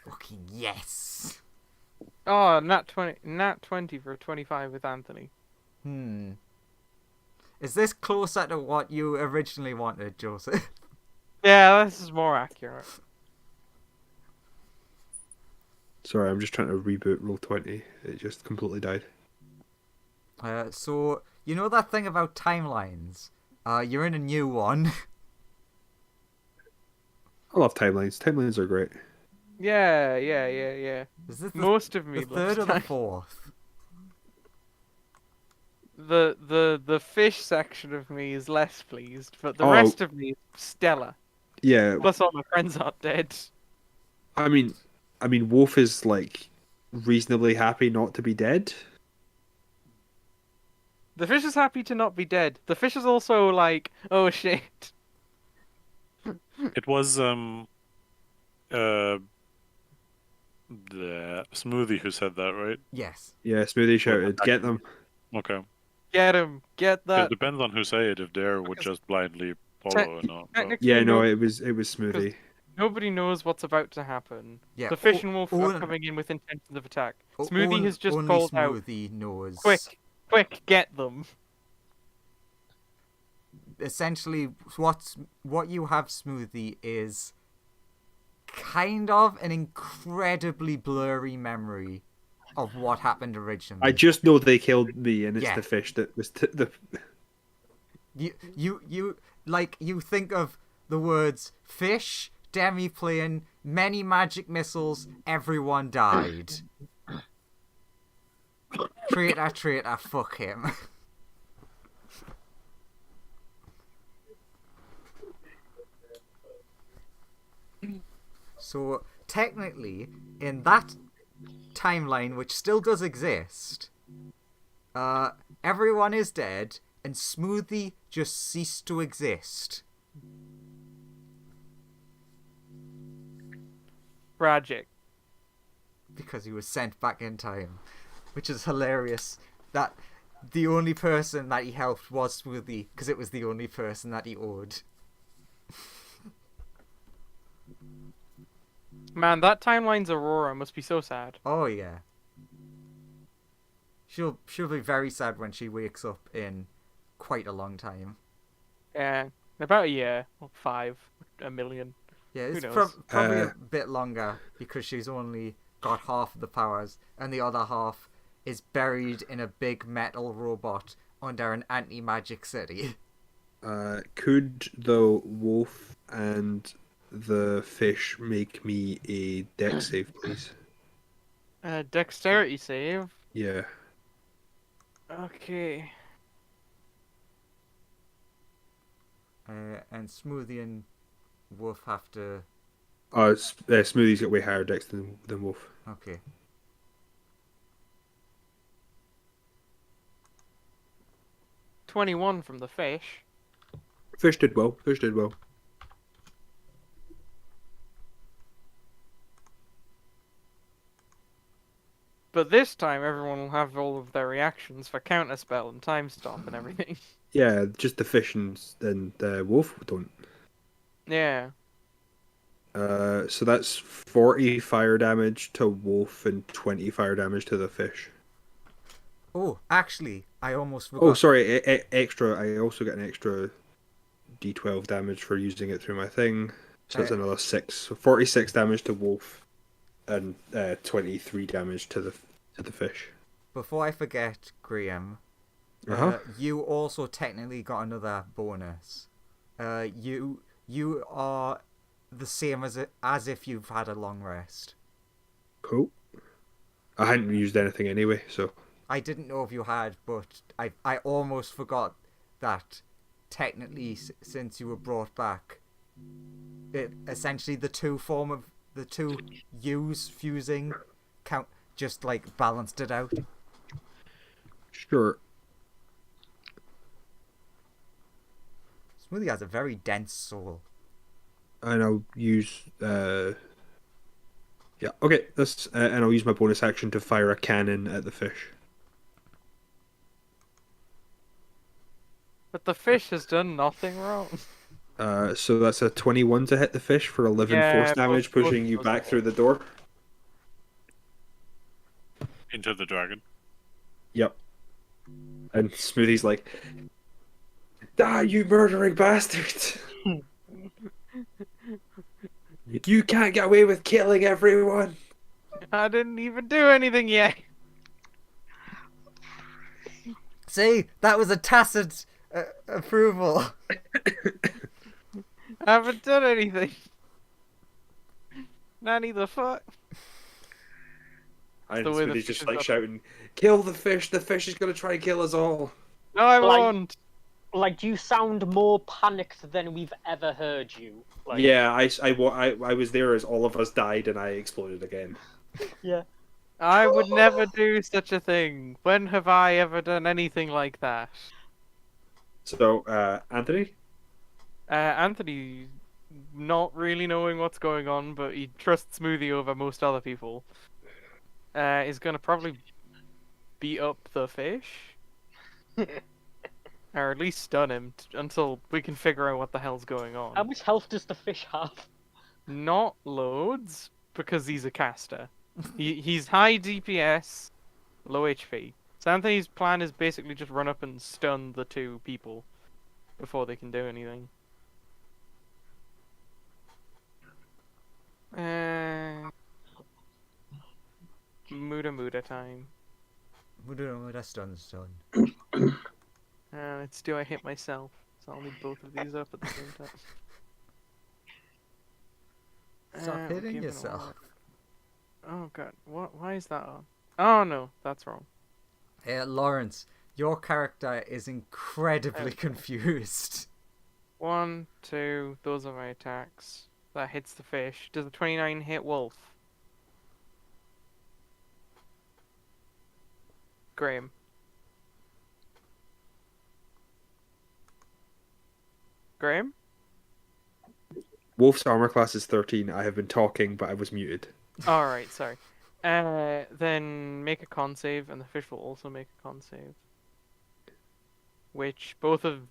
Fucking yes. Oh, nat 20 for 25 with Anthony. Is this closer to what you originally wanted, Joseph? Yeah, this is more accurate. Sorry, I'm just trying to reboot roll 20. It just completely died. So, you know that thing about timelines? You're in a new one. I love timelines. Timelines are great. Yeah. Is this Most of me the third or loves the time. fourth? the fish section of me is less pleased, but the Oh. rest of me is stellar. Yeah, Plus, all my friends aren't dead. I mean, Wolf is like reasonably happy not to be dead. The fish is happy to not be dead. The fish is also like, oh shit. It was the Smoothie who said that, right? Yes. Yeah, Smoothie shouted, "Get them!" Okay. Get him. Get It that. depends on who say it, if Dare would Because just blindly follow or not. But Technically, Yeah, no, it was Smoothie. nobody knows what's about to happen. Yeah. The fish and wolf are Owen- coming in with intentions of attack. O- Smoothie Owen- has just only called out, Smoothie knows. quick, get them. Essentially, what you have, Smoothie, is kind of an incredibly blurry memory of what happened originally. I just know they killed me, and it's Yeah. the fish that was the. You think of the words fish, demiplane, many magic missiles, everyone died. Traitor, fuck him. So, technically, in that timeline, which still does exist, everyone is dead, and Smoothie just ceased to exist. Tragic. Because he was sent back in time. Which is hilarious. That the only person that he helped was Smoothie, because it was the only person that he owed. Man, that timeline's Aurora must be so sad. Oh yeah. She'll be very sad when she wakes up in quite a long time. Yeah, about a year, or 5, a million. Yeah, it's Who knows? probably a bit longer because she's only got half of the powers, and the other half is buried in a big metal robot under an anti-magic city. Could the wolf and the fish make me a dex save, please? Dexterity save. Yeah. Okay. And Smoothie and Wolf have to... Smoothie's got way higher dex than Wolf. Okay. $21 from the fish. Fish did well. But this time, everyone will have all of their reactions for counterspell and time stop and everything. Yeah, just the fish and Wolf don't. Yeah. So that's 40 fire damage to Wolf and 20 fire damage to the fish. Oh, actually, I almost forgot. Oh, sorry, extra. I also get an extra D12 damage for using it through my thing. So that's another 6. So 46 damage to Wolf and 23 damage to the fish. Before I forget, Graham, you also technically got another bonus. You are the same as if you've had a long rest. Cool. I hadn't used anything anyway, so... I didn't know if you had, but I almost forgot that technically, since you were brought back, essentially the two U's fusing count just like balanced it out. Sure. Smoothie has a very dense soul. And I'll use... Yeah, okay. And I'll use my bonus action to fire a cannon at the fish. But the fish has done nothing wrong. So that's a 21 to hit the fish for 11 force damage, both pushing you those back hit. through the door. into the dragon. Yep. And Smoothie's like, "Die, you murdering bastard! You can't get away with killing everyone!" I didn't even do anything yet. See, that was a tacit approval. I haven't done anything. Nanny the fuck. And the way the Smoothie's fish just is like up. shouting, "Kill the fish is gonna try and kill us all!" No, I Like- won't. Like, you sound more panicked than we've ever heard you. Like, Yeah, I was there as all of us died and I exploded again. yeah. I would never do such a thing. When have I ever done anything like that? So, Anthony? Anthony, not really knowing what's going on, but he trusts Smoothie over most other people, is gonna probably beat up the fish. Or at least stun him until we can figure out what the hell's going How on. much health does the fish have? Not loads, because he's a caster. He's high DPS, low HP. So Anthony's plan is basically just run up and stun the two people before they can do anything. Muda time. Muda stun. Let's do I hit myself. So I'll need both of these up at the same time. Stop we'll hitting give it a yourself. whirl. Oh god, what? Why is that on? Oh no, that's wrong. Lawrence, your character is incredibly Okay. confused. 1, 2, those are my attacks. That hits the fish. Does the 29 hit wolf? Graham. Graham? Wolf's armor class is 13. I have been talking, but I was muted. Alright, sorry. Then make a con save, and the fish will also make a con save. Which both of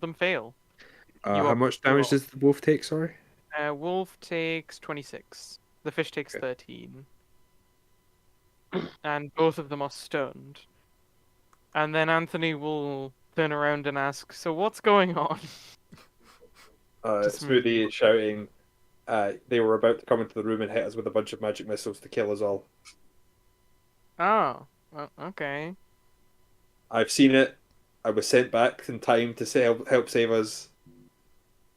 them fail. You How are much damage cool. does the wolf take, sorry? Wolf takes 26. The fish takes Okay. 13. And both of them are stunned. And then Anthony will turn around and ask, so what's going on? Just Smoothie shouting, they were about to come into the room and hit us with a bunch of magic missiles to kill us all. Oh, well, okay. I've seen it. I was sent back in time to help save us.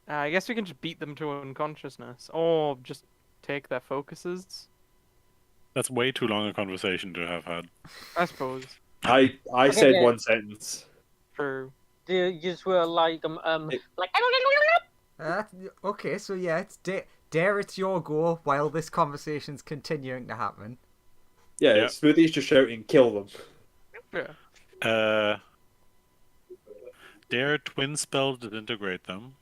I guess we can just beat them to unconsciousness. Or just take their focuses. That's way too long a conversation to have had. I suppose. I Okay, said yeah. one sentence. True. You just were like, like. Okay, so yeah, it's Dare, it's your go while this conversation's continuing to happen. Yeah, Yeah. Smoothie's just shouting, kill them. Yeah. Dare twin spell disintegrate them,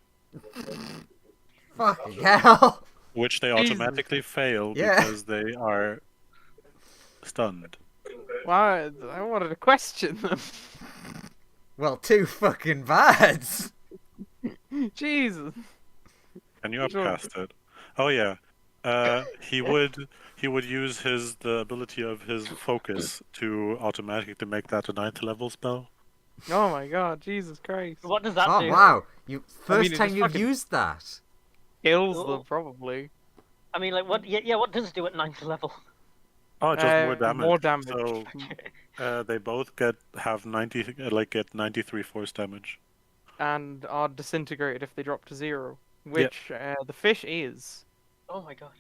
Fucking hell! which they Jesus. automatically fail Yeah. because they are stunned. Why? I wanted to question them. Well, too fucking bad. Jesus. Can you Sure. upcast it? Oh yeah. He would use the ability of his focus to automatically make that a 9th level spell. Oh my god, Jesus Christ. What does that Oh do? wow! First it time just you've fucking- used that. Kills Oh. them, probably. I mean, like, what? Yeah, what does it do at 9th level? Oh, just more damage. More damage. So they both get 93 force damage. And are disintegrated if they drop to 0. Which the fish is. Oh my god.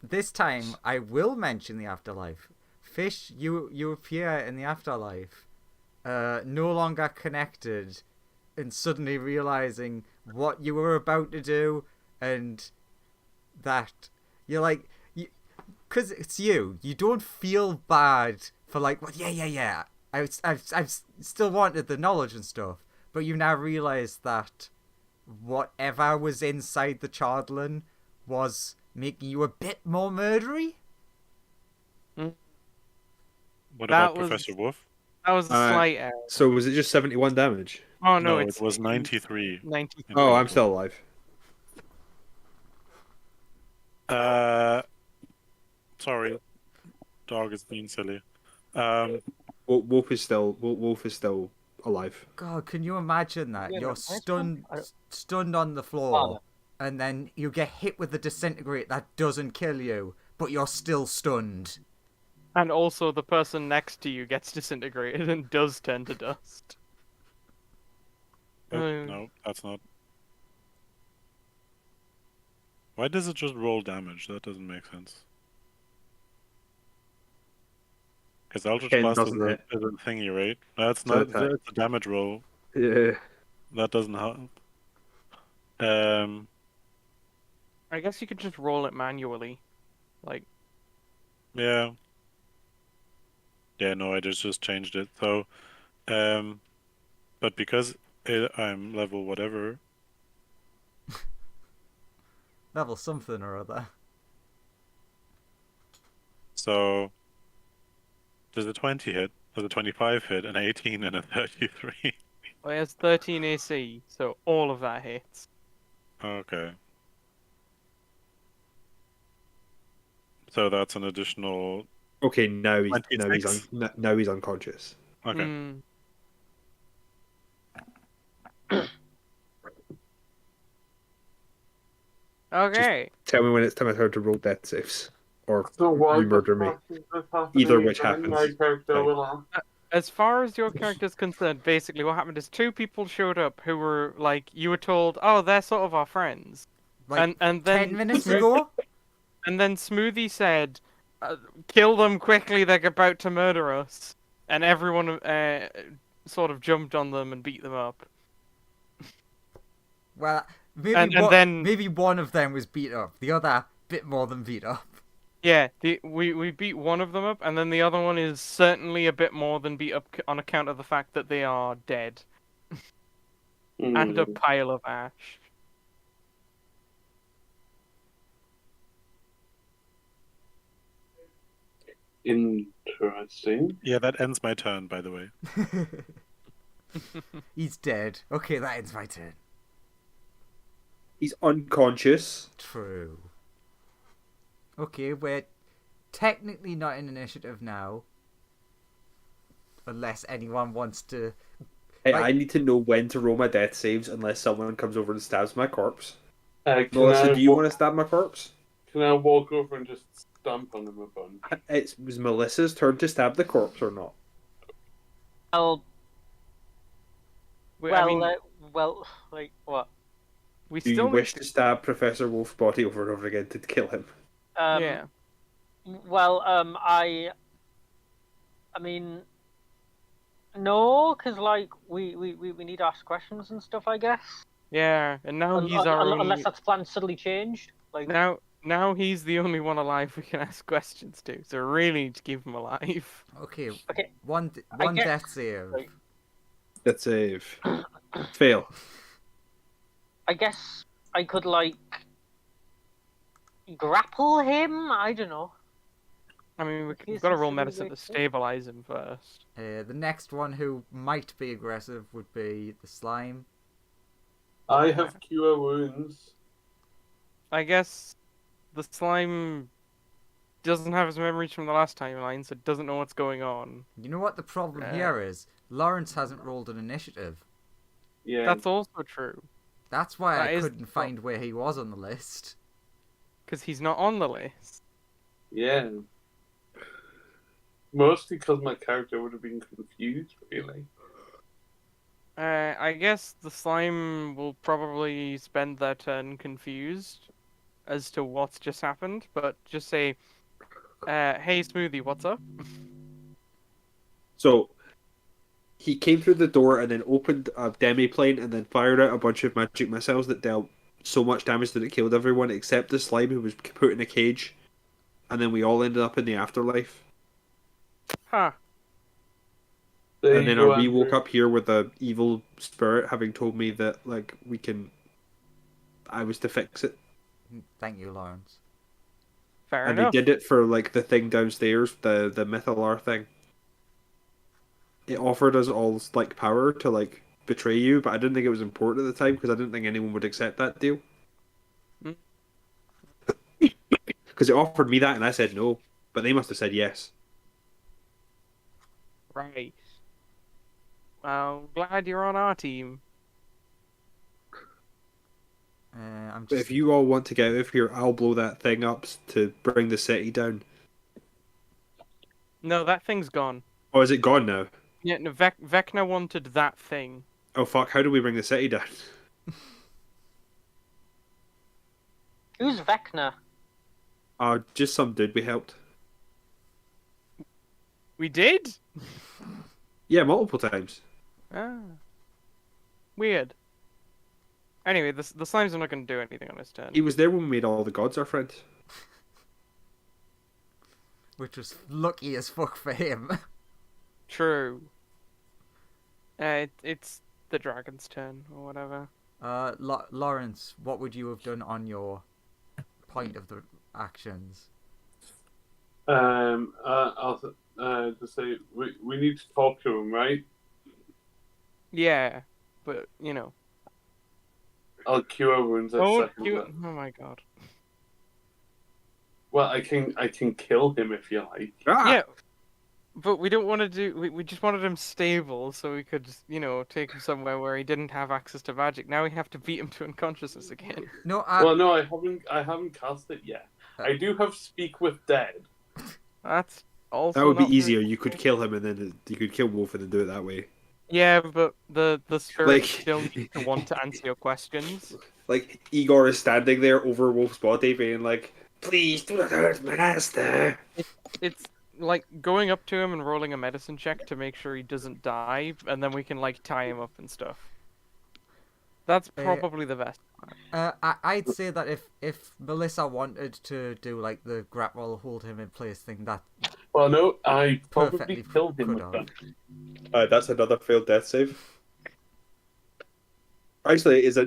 This time I will mention the afterlife. Fish, you appear in the afterlife, no longer connected, and suddenly realizing what you were about to do, and that you're like, because it's you don't feel bad for like, well, yeah. I've still wanted the knowledge and stuff, but you now realize that whatever was inside the Chardlin was making you a bit more murdery. What That about was- Professor Wolf? That was a slight error. So was it just 71 damage? Oh no, it it's was 93. 90. Oh, I'm still alive. Sorry, dog is being silly. Wolf is still alive. God, can you imagine that? Yeah, You're but where's stunned, one? stunned on the floor, and then you get hit with the disintegrate that doesn't kill you, but you're still stunned. And also the person next to you gets disintegrated and does turn to dust. Oh, no, that's not. Why does it just roll damage? That doesn't make sense. Because Eldritch 10 Blast doesn't hit. is a thingy, right? That's So not attack. it's a damage roll. Yeah. That doesn't help. Um, I guess you could just roll it manually. Like, yeah. Yeah, no, I just changed it. So, but because I'm level whatever, Level something or other. so there's a 20 hit, there's a 25 hit, an 18, and a 33. well, it has 13 AC, so all of that hits. Okay. So that's an additional. Okay, now he's 26? now he's unconscious. Okay. Hmm. Okay. Tell me when it's time I turn to roll death saves, or So why you murder the me. fuck is this happening Either which again? happens. My character Fine. will ask. As far as your character's concerned, basically what happened is two people showed up who were like, you were told, oh, they're sort of our friends. Like and then 10 minutes ago? And then Smoothie said, kill them quickly, they're about to murder us. And everyone sort of jumped on them and beat them up. Well, maybe, And one, then- maybe one of them was beat up. The other, bit more than beat up. Yeah, we beat one of them up, and then the other one is certainly a bit more than beat up on account of the fact that they are dead. And a pile of ash. Interesting. Yeah, that ends my turn, by the way. He's dead. Okay, that ends my turn. He's unconscious. True. Okay, we're technically not in initiative now. Unless anyone wants to... Hey, Like- I need to know when to roll my death saves unless someone comes over and stabs my corpse. Can Melissa, do you wa- want to stab my corpse? Can I walk over and just stomp on him a bunch? It was Melissa's turn to stab the corpse or not? Well, I mean, like what? we Do you still wish to stab Professor Wolf's body over and over again to kill him? yeah. Well, I mean, no, because like we need to ask questions and stuff, I guess. Yeah, and now he's our only... Unless that's plan suddenly changed. Like Now he's the only one alive we can ask questions to, so we really need to keep him alive. Okay, Okay, one I get- death save. Right. Death save. Fail. I guess I could like grapple him. I don't know. I mean, we've He's got to a roll silly medicine to bit. stabilize him first. The next one who might be aggressive would be the slime. I have cure wounds. I guess the slime doesn't have his memories from the last timeline, so it doesn't know what's going on. You know what the problem here is? Lawrence hasn't rolled an initiative. Yeah. That's also true, That's why That I is- couldn't find where he was on the list. because he's not on the list. Yeah. Mostly because my character would have been confused, really. I guess the slime will probably spend their turn confused as to what's just happened, but just say, hey Smoothie, what's up? So, he came through the door and then opened a demi-plane and then fired out a bunch of magic missiles that dealt so much damage that it killed everyone except the slime who was put in a cage. And then we all ended up in the afterlife. Huh. There And you then go, we woke Andrew. up here with a evil spirit having told me that, like, I was to fix it. Thank you, Lawrence. Fair And enough. they did it for, like, the thing downstairs, the Mythalar thing. It offered us all, like, power to, like, betray you, but I didn't think it was important at the time because I didn't think anyone would accept that deal. Mm. Because it offered me that and I said no, but they must have said yes. Right. Well, glad you're on our team. I'm But just... if you all want to get out of here, I'll blow that thing up to bring the city down. No, that thing's gone. Oh, is it gone now? Yeah, no, Vecna wanted that thing. Oh fuck, how do we bring the city down? Who's Vecna? Just some dude we helped. We did? Yeah, multiple times. Ah. Weird. Anyway, the slimes are not going to do anything on his turn. He was there when we made all the gods our friend. Which was lucky as fuck for him. True. It's the dragon's turn, or whatever. Lawrence, what would you have done on your point of the actions? I'll just say we need to talk to him, right? Yeah, but, you know. I'll cure wounds at Oh, second you... level. Oh my god. Well, I can kill him if you like. Ah! Yeah, but we don't want to do... We just wanted him stable so we could, you know, take him somewhere where he didn't have access to magic. Now we have to beat him to unconsciousness again. No, Well, no, I haven't cast it yet. I do have Speak with Dead. That's also That would be not very easier. You could helpful. kill him and then you could kill Wolf and then do it that way. Yeah, but the spirit Like- still needs to want to answer your questions. Like, Igor is standing there over Wolf's body being like, please do not hurt master. It's like going up to him and rolling a medicine check to make sure he doesn't die, and then we can like tie him up and stuff. That's probably the best. I'd say that if Melissa wanted to do like the grapple hold him in place thing, that Well, no, I Perfectly probably killed him could with have. that. That's another failed death save. Actually, is a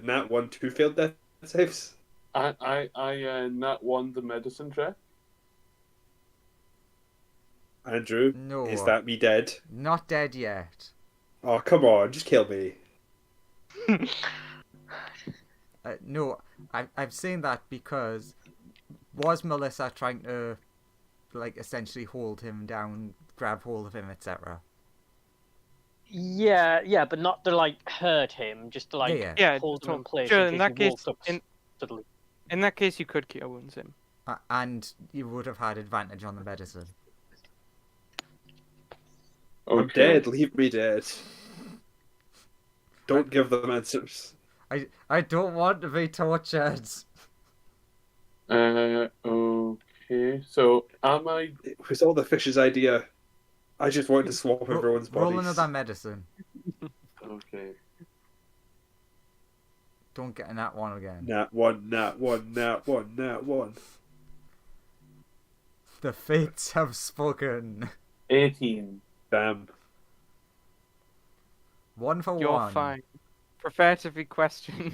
nat 1 2 failed death saves? I not won the medicine check. Andrew, No. is that me dead? not dead yet. Oh, come on, just kill me. No, I'm saying that because was Melissa trying to like essentially hold him down, grab hold of him, etc. Yeah, but not to like hurt him, just to like Yeah. Yeah, hold him so- in place. sure, in in case that he case, walked up in- suddenly. In that case, you could cure wounds him. And you would have had advantage on the medicine. I'm dead, leave me dead. Don't give them answers. I don't want to be tortured. Okay. So am I? It was all the fish's idea. I just wanted to swap everyone's Roll bodies. another medicine. Okay. Don't get in that one again. Nat 1, nat 1, nat 1, nat 1. The fates have spoken. 18. Damn. One for You're one. fine. Prepare to be questioned.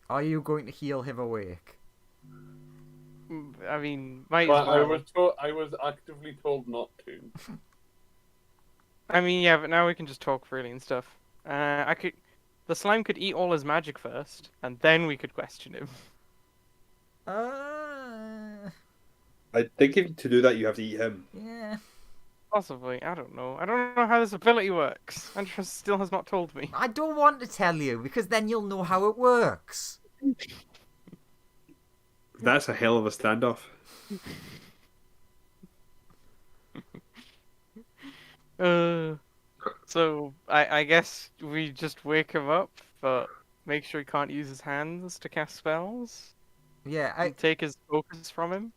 Are you going to heal him awake? I mean, might Well, as well. I was actively told not to. I mean, yeah, but now we can just talk freely and stuff. The slime could eat all his magic first, and then we could question him. I think to do that you have to eat him. Yeah. Possibly, I don't know. I don't know how this ability works. Andrew still has not told me. I don't want to tell you because then you'll know how it works. That's a hell of a standoff. So I guess we just wake him up, but make sure he can't use his hands to cast spells. Yeah, And take his focus from him.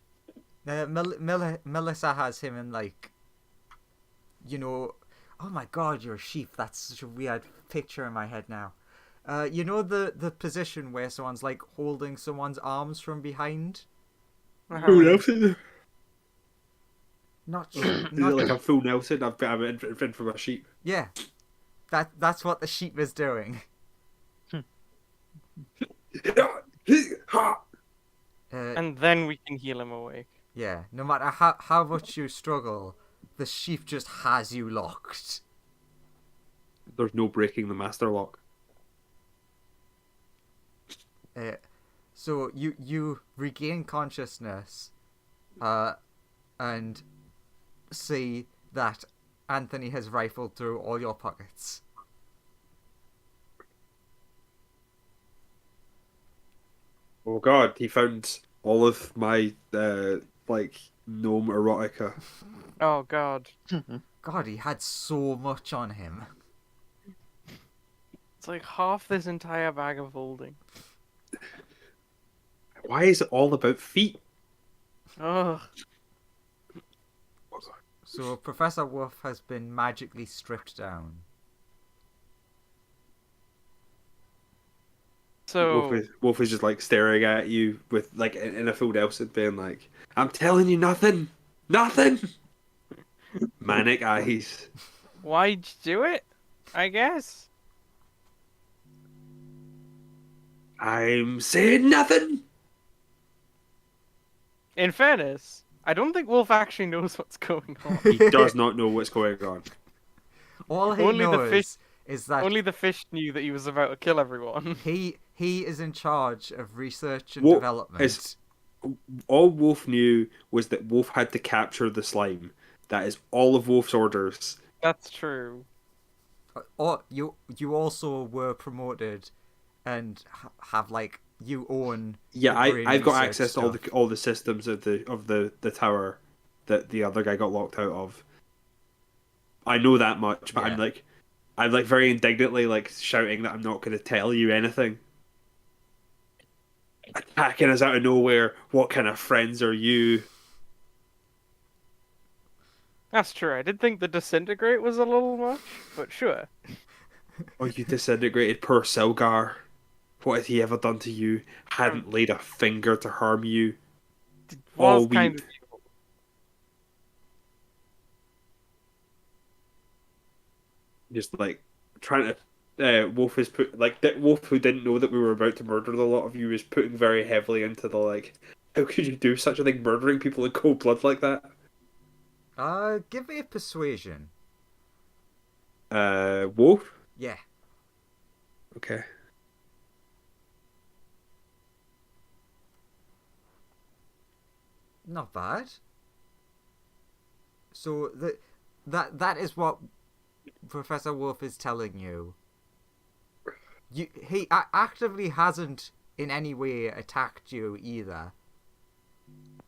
Melissa has him in like, you know, oh my god, you're a sheep. That's such a weird picture in my head now. You know the position where someone's like holding someone's arms from behind? Full Nelson. Not, Is it not like a full Nelson? I'm in front from a sheep. yeah. That's what the sheep is doing. And then we can heal him awake. Yeah, no matter how much you struggle, the sheep just has you locked. There's no breaking the master lock. So you regain consciousness, and see that Anthony has rifled through all your pockets. Oh god, he found all of my like gnome erotica. Oh god. God, he had so much on him. It's like half this entire bag of holding. Why is it all about feet? Ugh. So Professor Wolf has been magically stripped down. So Wolf is just like staring at you with like in a full Nelson, being like, "I'm telling you nothing, nothing." Manic eyes. why'd you do it? I guess. I'm saying nothing. In fairness, I don't think Wolf actually knows what's going on. He does not know what's going on. All he Only the knows fish- is that Only the fish knew that he was about to kill everyone. he is in charge of research and What development. is- All Wolf knew was that Wolf had to capture the slime. That is all of Wolf's orders. That's true. Or you also were promoted, and have like you own. Yeah, the brain I've got research access to stuff. all the systems of the tower that the other guy got locked out of. I know that much, but Yeah. I'm like very indignantly like shouting that I'm not going to tell you anything. Attacking us out of nowhere. What kind of friends are you? That's true. I did think the disintegrate was a little much, but sure. Oh, you disintegrated poor Selgar. What has he ever done to you? Hadn't laid a finger to harm you. Was All kind weep. of evil. Just like trying to. Wolf is put like Wolf, who didn't know that we were about to murder the lot of you, is putting very heavily into the like. How could you do such a thing, murdering people in cold blood like that? Give me a persuasion. Wolf. Yeah. Okay. Not bad. So that is what Professor Wolf is telling you. He actively hasn't in any way attacked you either,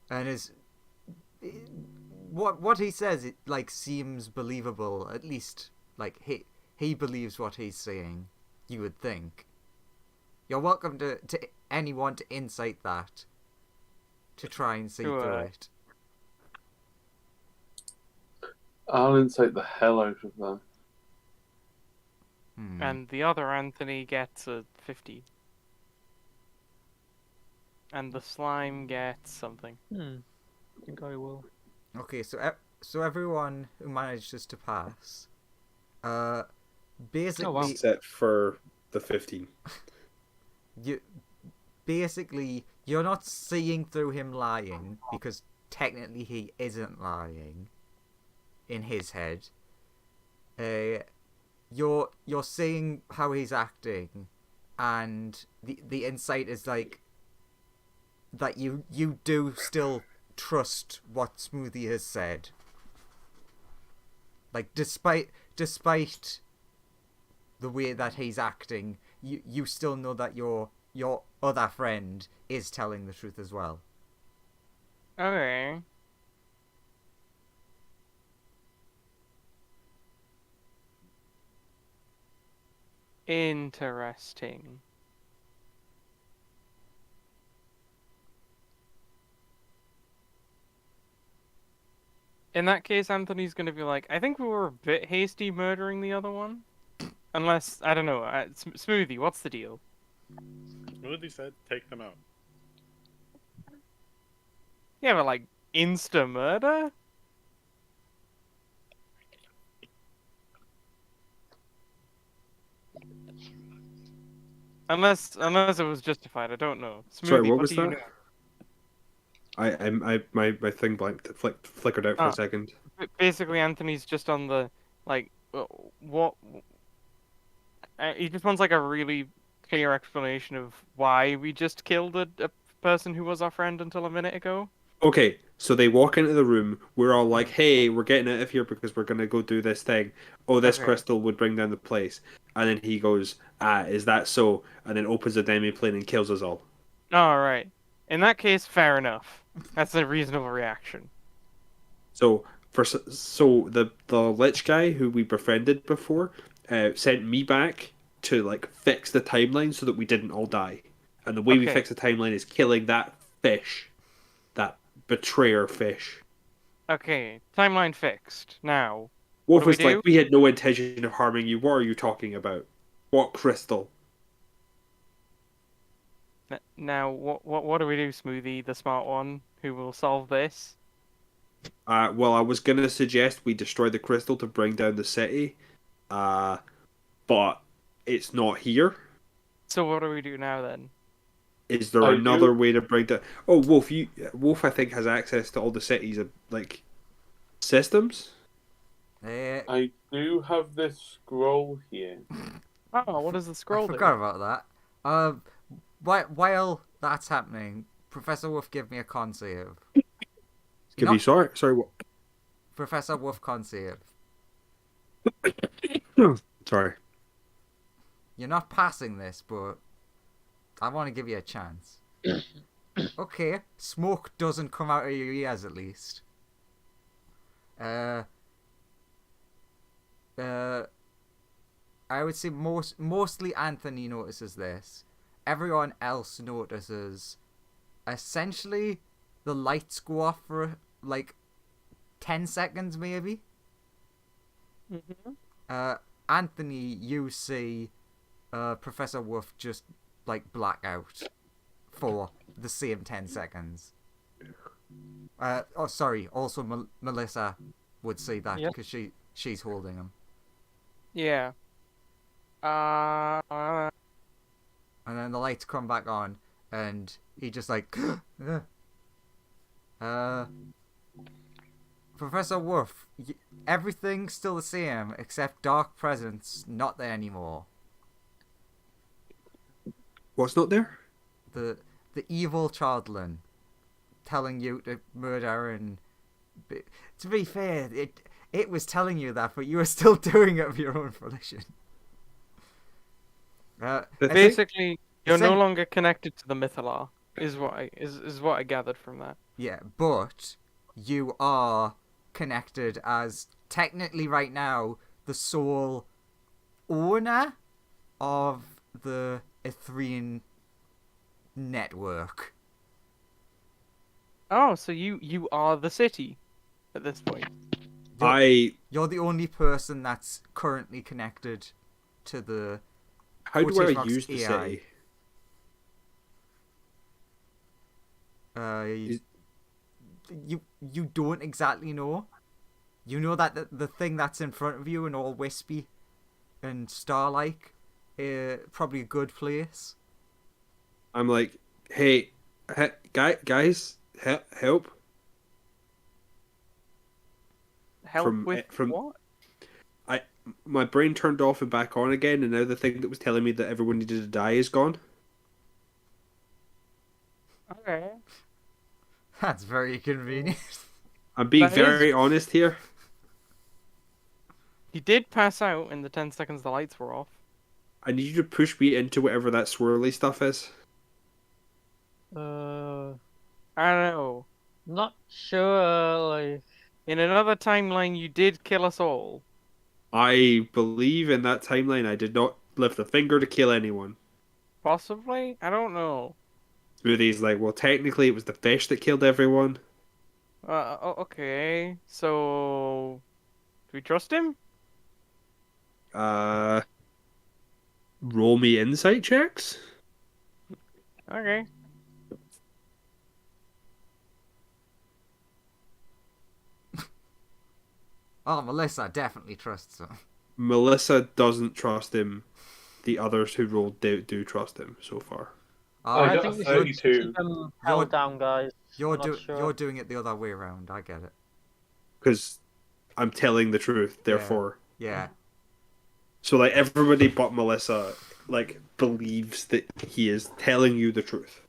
and is what he says. It like seems believable. At least like he believes what he's saying. You would think. You're welcome to anyone to insight that. To try and see Sure. through it. I'll insight the hell out of that. And the other Anthony gets a 50. And the slime gets something. I think I will. Okay, so everyone who manages to pass, basically, Oh, wow. Except for the 15. you're not seeing through him lying because technically he isn't lying in his head. You're seeing how he's acting, and the insight is like that you do still trust what Smoothie has said. Like despite the way that he's acting, you still know that your other friend is telling the truth as well. Okay. Interesting. In that case, Anthony's gonna be like, I think we were a bit hasty murdering the other one. Unless, I don't know, Smoothie, what's the deal? Smoothie said, take them out. Yeah, but like, insta-murder? Unless it was justified, I don't know. Smoothie, Sorry, what was do you that? know? My thing blanked, flickered out for Ah. a second. Basically, Anthony's just on the, like, what... he just wants, like, a really clear explanation of why we just killed a person who was our friend until a minute ago. Okay, so they walk into the room. We're all like, "Hey, we're getting out of here because we're gonna go do this thing. Oh, this Okay. crystal would bring down the place." And then he goes, "Ah, is that so?" And then opens the demi plane and kills us all. Alright. In that case, fair enough. That's a reasonable reaction. So the lich guy who we befriended before sent me back to like fix the timeline so that we didn't all die. And the way we Okay. fix the timeline is killing that fish, that betrayer fish. Okay, timeline fixed. Now, Wolf do we was like, do? we had no intention of harming you. What are you talking about? What crystal? Now, what do we do, Smoothie, the smart one, who will solve this? Well, I was gonna suggest we destroy the crystal to bring down the city, but it's not here. So what do we do now then? Is there I another do. way to bring down? Oh, Wolf, I think has access to all the cities like systems. I do have this scroll here. Oh, what does the I scroll do? forgot about that. While that's happening, Professor Wolf, give me a con save. Give me sorry what? Professor Wolf, con save. Sorry. You're not passing this, but I want to give you a chance. Okay, smoke doesn't come out of your ears at least. I would say mostly Anthony notices this. Everyone else notices. Essentially, the lights go off for like 10 seconds, maybe. Mm-hmm. Anthony, you see Professor Wolf just like black out for the same 10 seconds. Sorry. Also, Melissa would see that Yep. because she's holding him. Yeah. And then the lights come back on, and he just like, Professor Wolf, everything's still the same except Dark Presence not there anymore. What's not there? The evil Chardlin telling you to murder and. To be fair, it was telling you that, but you were still doing it of your own volition. Basically, you're no essen- longer connected to the Mythalar, is what I gathered from that. Yeah, but you are connected as technically right now the sole owner of the Etherian network. Oh, so you are the city at this point. You're the only person that's currently connected to the. How do I Quotation marks use the AI. city? You don't exactly know. You know that the thing that's in front of you and all wispy and star-like, probably a good place. I'm like, hey, guys, help! Help with what? My brain turned off and back on again, and now the thing that was telling me that everyone needed to die is gone. Okay. That's very convenient. I'm being That is- very honest here. He did pass out in the 10 seconds the lights were off. I need you to push me into whatever that swirly stuff is. I don't know. Not sure. Like, In another timeline, you did kill us all. I believe in that timeline I did not lift a finger to kill anyone. Possibly? I don't know. Smoothie's like, well, technically it was the fish that killed everyone. Okay. So, do we trust him? Roll me insight checks. Okay. Oh, Melissa definitely trusts him. Melissa doesn't trust him. The others who rolled do trust him so far. I I got think a we should 32. keep them held down, guys. You're I'm not sure. you're doing it the other way around. I get it. Because I'm telling the truth, therefore. Yeah. So, like, everybody but Melissa, like, believes that he is telling you the truth.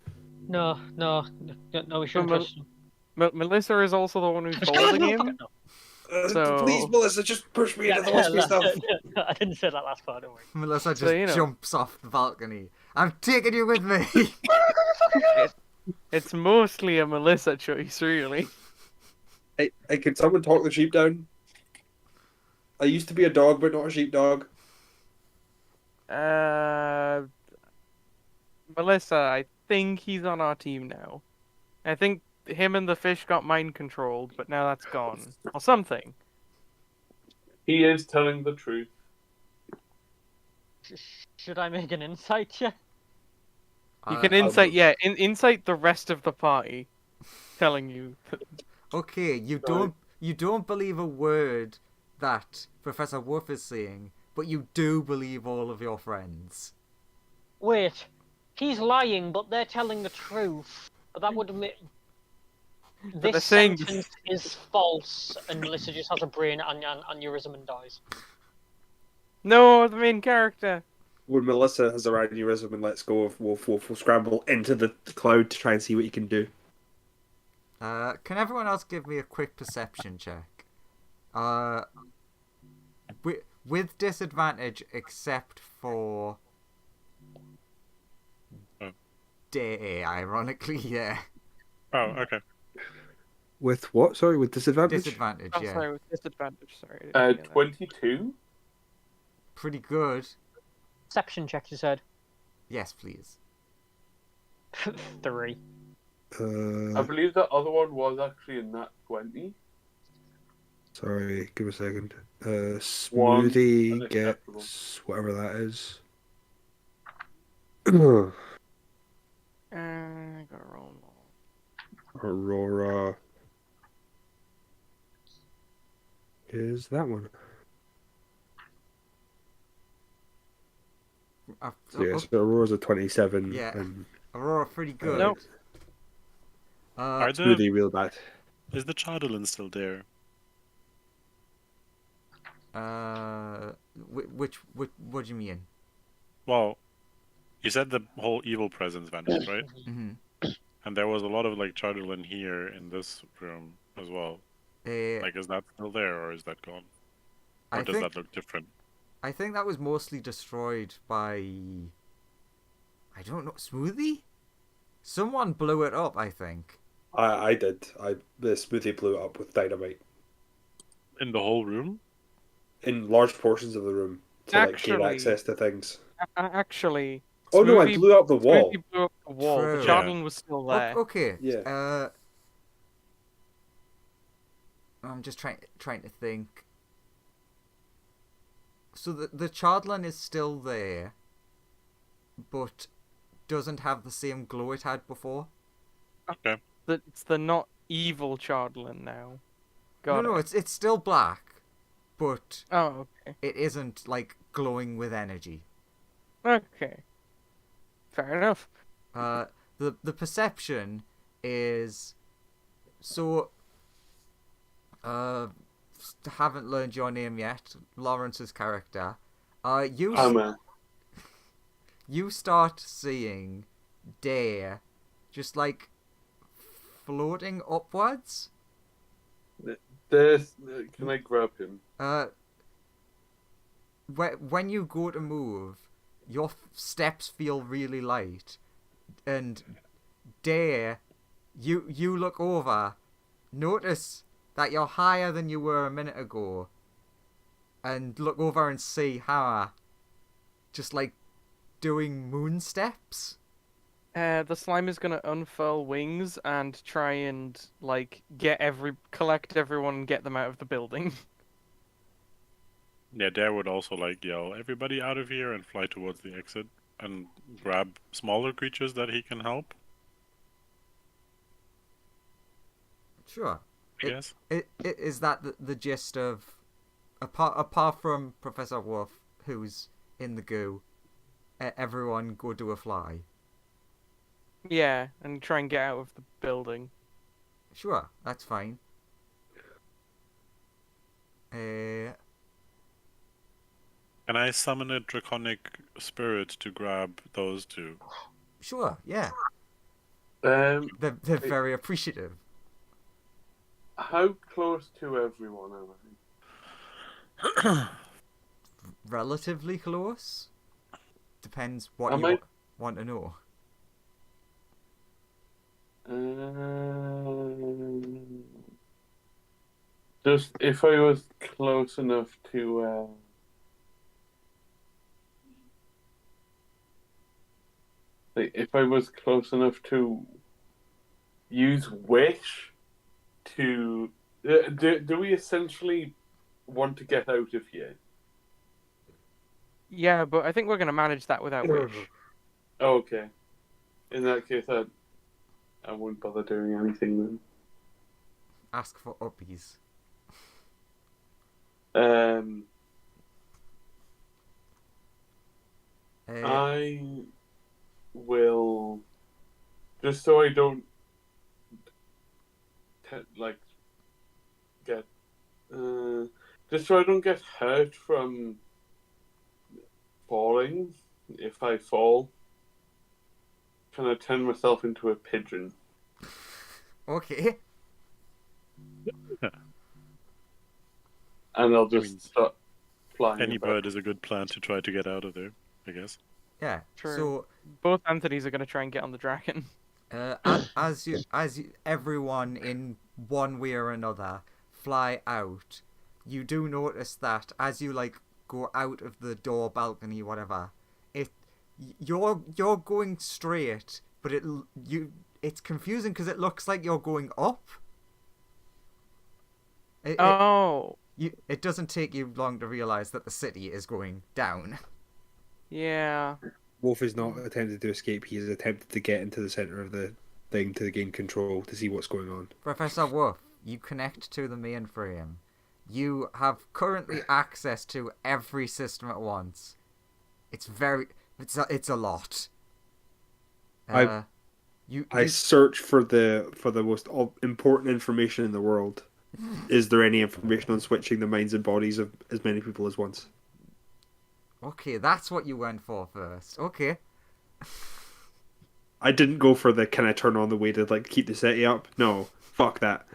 No, we shouldn't Mel- trust him. Melissa is also the one who's No, holding no, him. fuck it, no. So- Please, Melissa, just push me Yeah, into the wispy no, stuff. no, I didn't say that last part, don't worry. Melissa just So, you know. jumps off the balcony. I'm taking you with me. It's mostly a Melissa choice, really. Hey, can someone talk the sheep down? I used to be a dog, but not a sheepdog. Melissa, I think he's on our team now. I think him and the fish got mind controlled, but now that's gone or something. He is telling the truth. Should I make an insight check? You can I insight, would- yeah, insight the rest of the party, telling you. Okay, you don't believe a word that Professor Wolf is saying, but you do believe all of your friends. Wait, he's lying, but they're telling the truth. But that would admit they're this saying this- sentence is false, and Melissa just has a brain aneurysm and dies. No, the main character. When Melissa has a aneurysm and lets go of Wolf, Wolf will scramble into the cloud to try and see what he can do. Can everyone else give me a quick perception check? With disadvantage, except for Oh. Day, ironically, yeah. Oh, okay. With what? Sorry, with disadvantage? Disadvantage, Oh, yeah. sorry, with disadvantage. Sorry. I didn't hear that. 22. Pretty good. Perception check, you said. Yes, please. 3. I believe the other one was actually in that 20. Sorry, give me a second. One, Smoothie unacceptable. gets whatever that is. I gotta roll. Aurora is that one. So yes, Aurora's a 27. Yeah. And Aurora, pretty good. Nope. Are the, Smoothie real bad. is the Chardolin still there? Which, what do you mean? Well, you said the whole evil presence vanished, right? Mm-hmm. And there was a lot of like Chardolin here in this room as well. Like, is that still there or is that gone? Or I does think that look different? I think that was mostly destroyed by, I don't know, Smoothie? Someone blew it up, I think. I did. The smoothie blew up with dynamite In the whole room? in large portions of the room to like gain Actually- access to things. Actually. Oh no, I Smoothie- blew up the wall. Smoothie blew up the wall. True. The Yeah. Chardon was still there. Okay. Yeah. I'm just trying to think. So the Chardlin is still there, but doesn't have the same glow it had before. Okay. It's the not evil Chardlin now. Got No, it. it's still black, but Oh, okay. it isn't like glowing with energy. Okay. Fair enough. The perception is so. Haven't learned your name yet, Lawrence's character. You start seeing Dare just like floating upwards. Can I grab him? When you go to move, your steps feel really light, and Dare, you look over, notice that you're higher than you were a minute ago, and look over and see Hara just like doing moon steps. The slime is gonna unfurl wings and try and like collect everyone and get them out of the building. Yeah, Dare would also like yell, "Everybody out of here!" and fly towards the exit and grab smaller creatures that he can help. Sure. I guess. Is that the gist of apart from Professor Wolf, who's in the goo, everyone go do a fly? Yeah, and try and get out of the building. Sure, that's fine. Uh, Can I summon a draconic spirit to grab those two? sure, yeah. Um, They're very appreciative. how close to everyone am I? Relatively close. Depends what Am you I- want to know. Just if I was close enough to like if I was close enough to use wish to. Do we essentially want to get out of here? Yeah, but I think we're gonna manage that without wish. Oh, okay. In that case, I wouldn't bother doing anything then. Ask for uppies. I will, just so I don't get just so I don't get hurt from falling. If I fall, can I turn myself into a pigeon? Okay. And I'll just start flying. Any about. bird is a good plan to try to get out of there, I guess. Yeah. True. So Both Anthonys are gonna try and get on the dragon. as you everyone in one way or another fly out, you do notice that as you like go out of the door, balcony, whatever, you're going straight, but it's confusing because it looks like you're going up. It doesn't take you long to realize that the city is going down. Yeah. Wolf has not attempted to escape. He has attempted to get into the center of the thing to gain control to see what's going on. Professor Wolf, you connect to the mainframe. You have currently access to every system at once. It's a lot. I search for the most important information in the world. Is there any information on switching the minds and bodies of as many people as once? Okay, that's what you went for first. Okay. I didn't go for the can I turn on the way to like keep the city up? No, fuck that.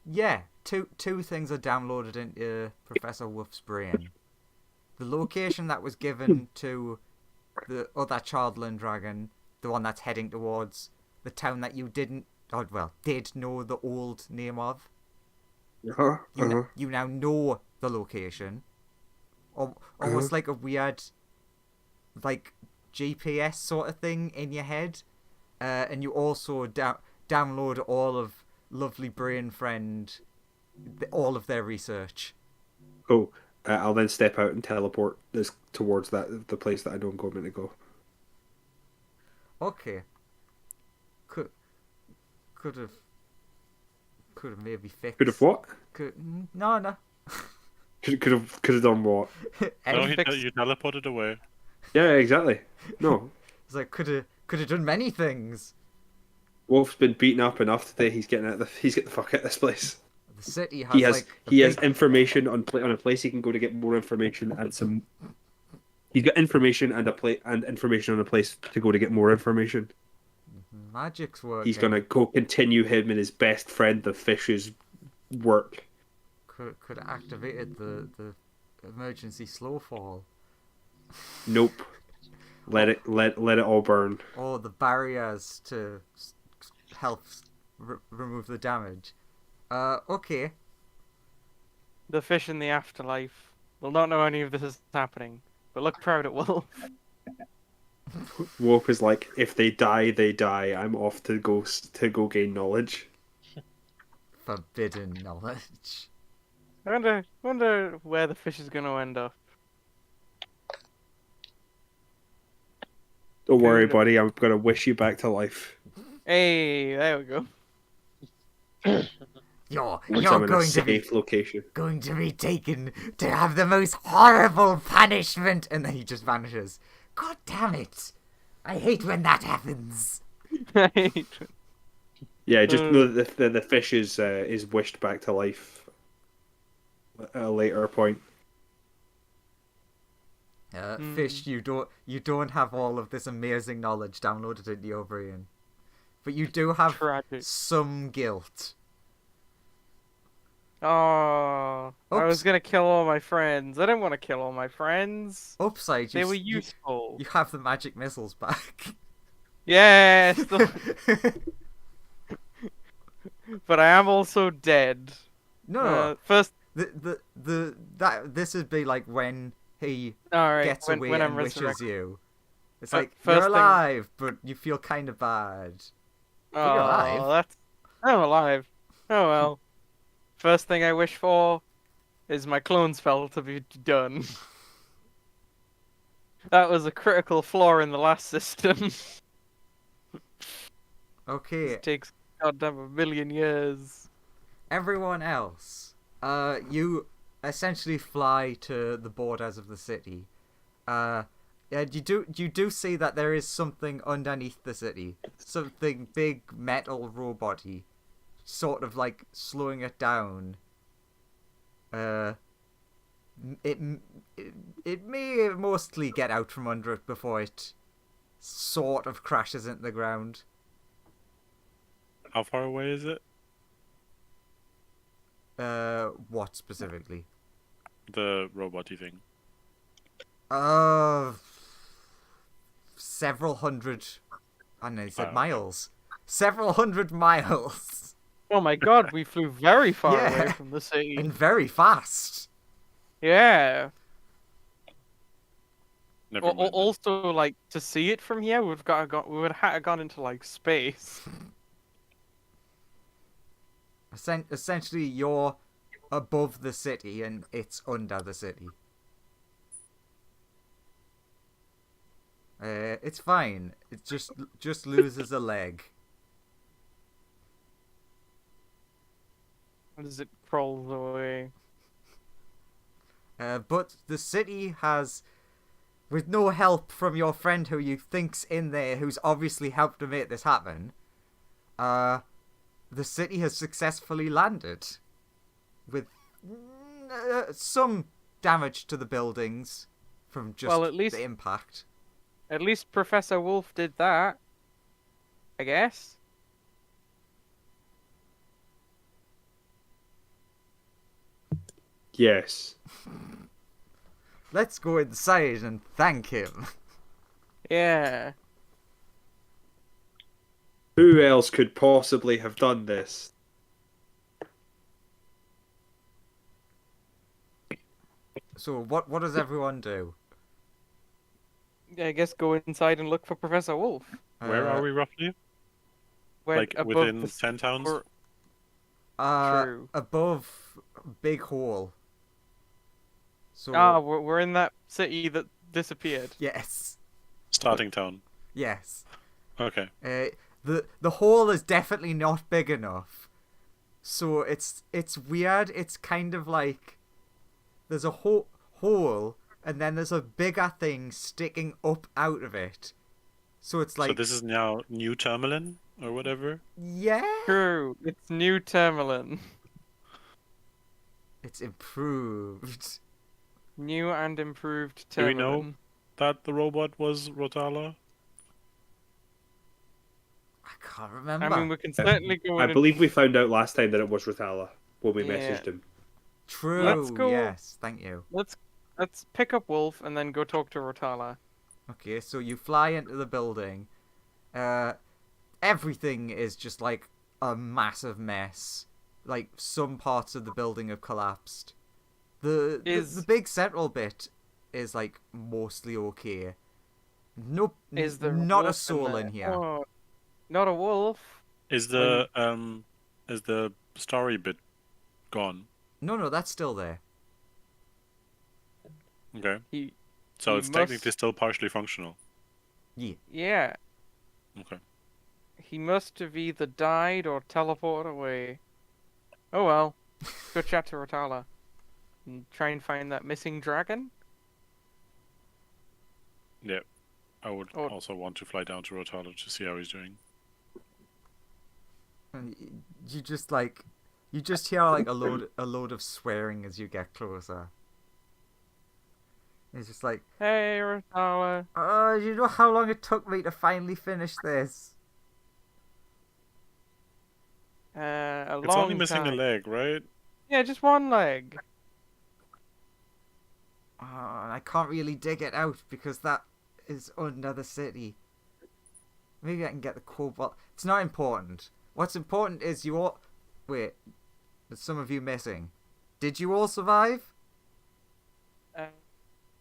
Yeah, two things are downloaded into Professor Wolf's brain. The location that was given to the other Childland dragon, the one that's heading towards the town that you did know the old name of. You now know the location. Almost like a weird, like GPS sort of thing in your head, and you also download all of Lovely Brain Friend, all of their research. Oh, I'll then step out and teleport this towards the place that I know I'm going to go. Okay. Could have maybe fixed. Could have what? No. Could have done what? No, you teleported away. Yeah, exactly. No. It's like could have done many things. Wolf's been beaten up enough today. He's getting the fuck out of this place. The city has he has information on a place he can go to get more information and some. He's got information and information on a place to go to get more information. Magic's working. He's gonna go continue him and his best friend the fish's work. Could have activated the emergency slow fall. Nope. Let it all burn. Or the barriers to help remove the damage. Okay. The fish in the afterlife will not know any of this is happening, but look proud at Wolf. Wolf is like, if they die, they die. I'm off to go gain knowledge. Forbidden knowledge. I wonder where the fish is going to end up. Don't worry, buddy. I'm gonna wish you back to life. Hey, there we go. You're I'm in a going to be safe location. going to be taken to have the most horrible punishment, and then he just vanishes. God damn it! I hate when that happens. Yeah, just know that the fish is wished back to life at a later point. Fish, you don't have all of this amazing knowledge downloaded into your brain, but you do have some guilt. Oh, I was gonna kill all my friends. I didn't want to kill all my friends. Upside, they were useful. You have the magic missiles back. Yes, but I am also dead. No. First, this would be like when he All right. gets away when I'm and wishes resurrected. you. It's But like, first you're thing- alive, but you feel kind of bad. But you're alive. Oh, I'm alive. Oh well. First thing I wish for is my clone spell to be done. That was a critical flaw in the last system. Okay, It takes goddamn a million years. everyone else. You essentially fly to the borders of the city. And you do see that there is something underneath the city. Something big, metal, robot-y. Sort of like slowing it down. It may mostly get out from under it before it sort of crashes into the ground. How far away is it? What specifically? The robot-y thing. Several hundred. I know, he said Oh. miles. Several hundred miles. Oh my god, we flew very far Yeah. away from the city. And very fast. Yeah. Never mind. Also, like, to see it from here, we would have had to gone into like space. Essentially, you're above the city and it's under the city. It's fine. It just loses a leg. As it crawls away. But the city has, with no help from your friend who you think's in there, who's obviously helped to make this happen, the city has successfully landed. With some damage to the buildings from just Well, at least- the impact. At least Professor Wolf did that. I guess. Yes. Let's go inside and thank him. Yeah. Who else could possibly have done this? So what does everyone do? I guess go inside and look for Professor Wolf. Where are we roughly? We're Like above within the 10 towns? we're- True. Above big hole. So we're in that city that disappeared. yes. Starting town. Yes. Okay. The hole is definitely not big enough. So it's weird. It's kind of like there's a hole and then there's a bigger thing sticking up out of it. So it's like So this is now New Termalin or whatever? yeah, True. It's New Termalin. it's improved. New and improved Termalin. Do we know that the robot was Rotala? I can't remember. I mean, we can certainly go in I believe we found out last time that it was Rothala when we Yeah. messaged him. True. Let's go- Yes, thank you. Let's pick up Wolf and then go talk to Rotala. Okay, so you fly into the building. Everything is just like a massive mess. Like some parts of the building have collapsed. The big central bit is like mostly okay. Nope, Is there not a wolf soul there? in here. Oh, not a wolf. Is the story bit gone? No, that's still there. Okay. He, So He it's technically must- still partially functional. yeah, Okay. he must have either died or teleported away. Oh well, go chat to Rotala and try and find that missing dragon. Yeah. I would Or- also want to fly down to Rotala to see how he's doing. And you just hear like a load of swearing as you get closer. It's just like, Hey, Rotala. you know how long it took me to finally finish this? A It's long only missing time. a leg, right? Yeah, just one leg. I can't really dig it out because that is under the city. Maybe I can get the cobalt. It's not important. What's important is you all. Wait, there's some of you missing. Did you all survive? Uh,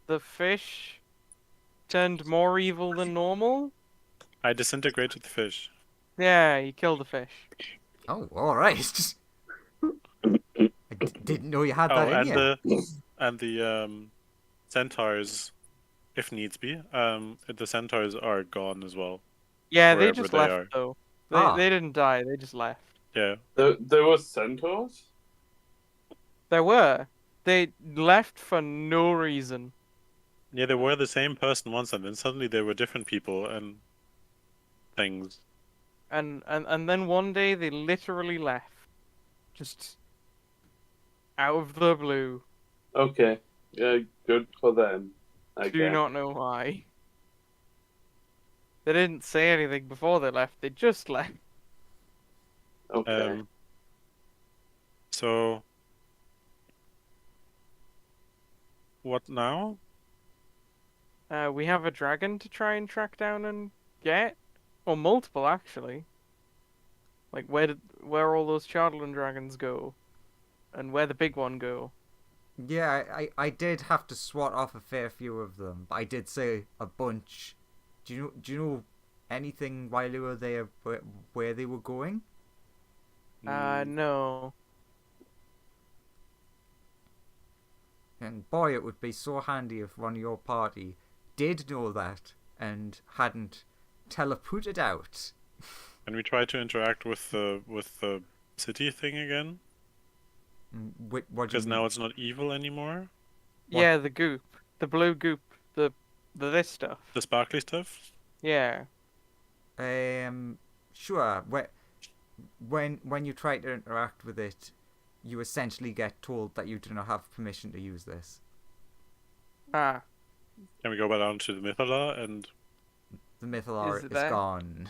the fish turned more evil than normal. I disintegrated the fish. Yeah, you killed the fish. Oh, all right. Didn't know you had that Oh, in you. and the centaurs, if needs be, the centaurs are gone as well, Yeah, they wherever just they left are. though. Ah. They didn't die. They just left. Yeah. There were centaurs? There were. They left for no reason. Yeah, they were the same person once, and then suddenly they were different people and things. And then one day they literally left. Just out of the blue. Okay. Yeah, good for them. I Do guess. not know why. They didn't say anything before they left. They just left. Okay. So what now? We have a dragon to try and track down and get, or multiple actually. Like where all those Chardland dragons go, and where the big one go. Yeah, I did have to swat off a fair few of them, but I did say a bunch. Do you know anything while you were there where they were going? No. And boy, it would be so handy if one of your party did know that and hadn't teleported out. Can we try to interact with the city thing again? What do you Because mean? now it's not evil anymore. Yeah, the goop, the blue goop, the this stuff. The sparkly stuff. Yeah. Sure. When you try to interact with it, you essentially get told that you do not have permission to use this. Ah. Can we go back down to the Mythala and The Mythalar Is is it there? gone.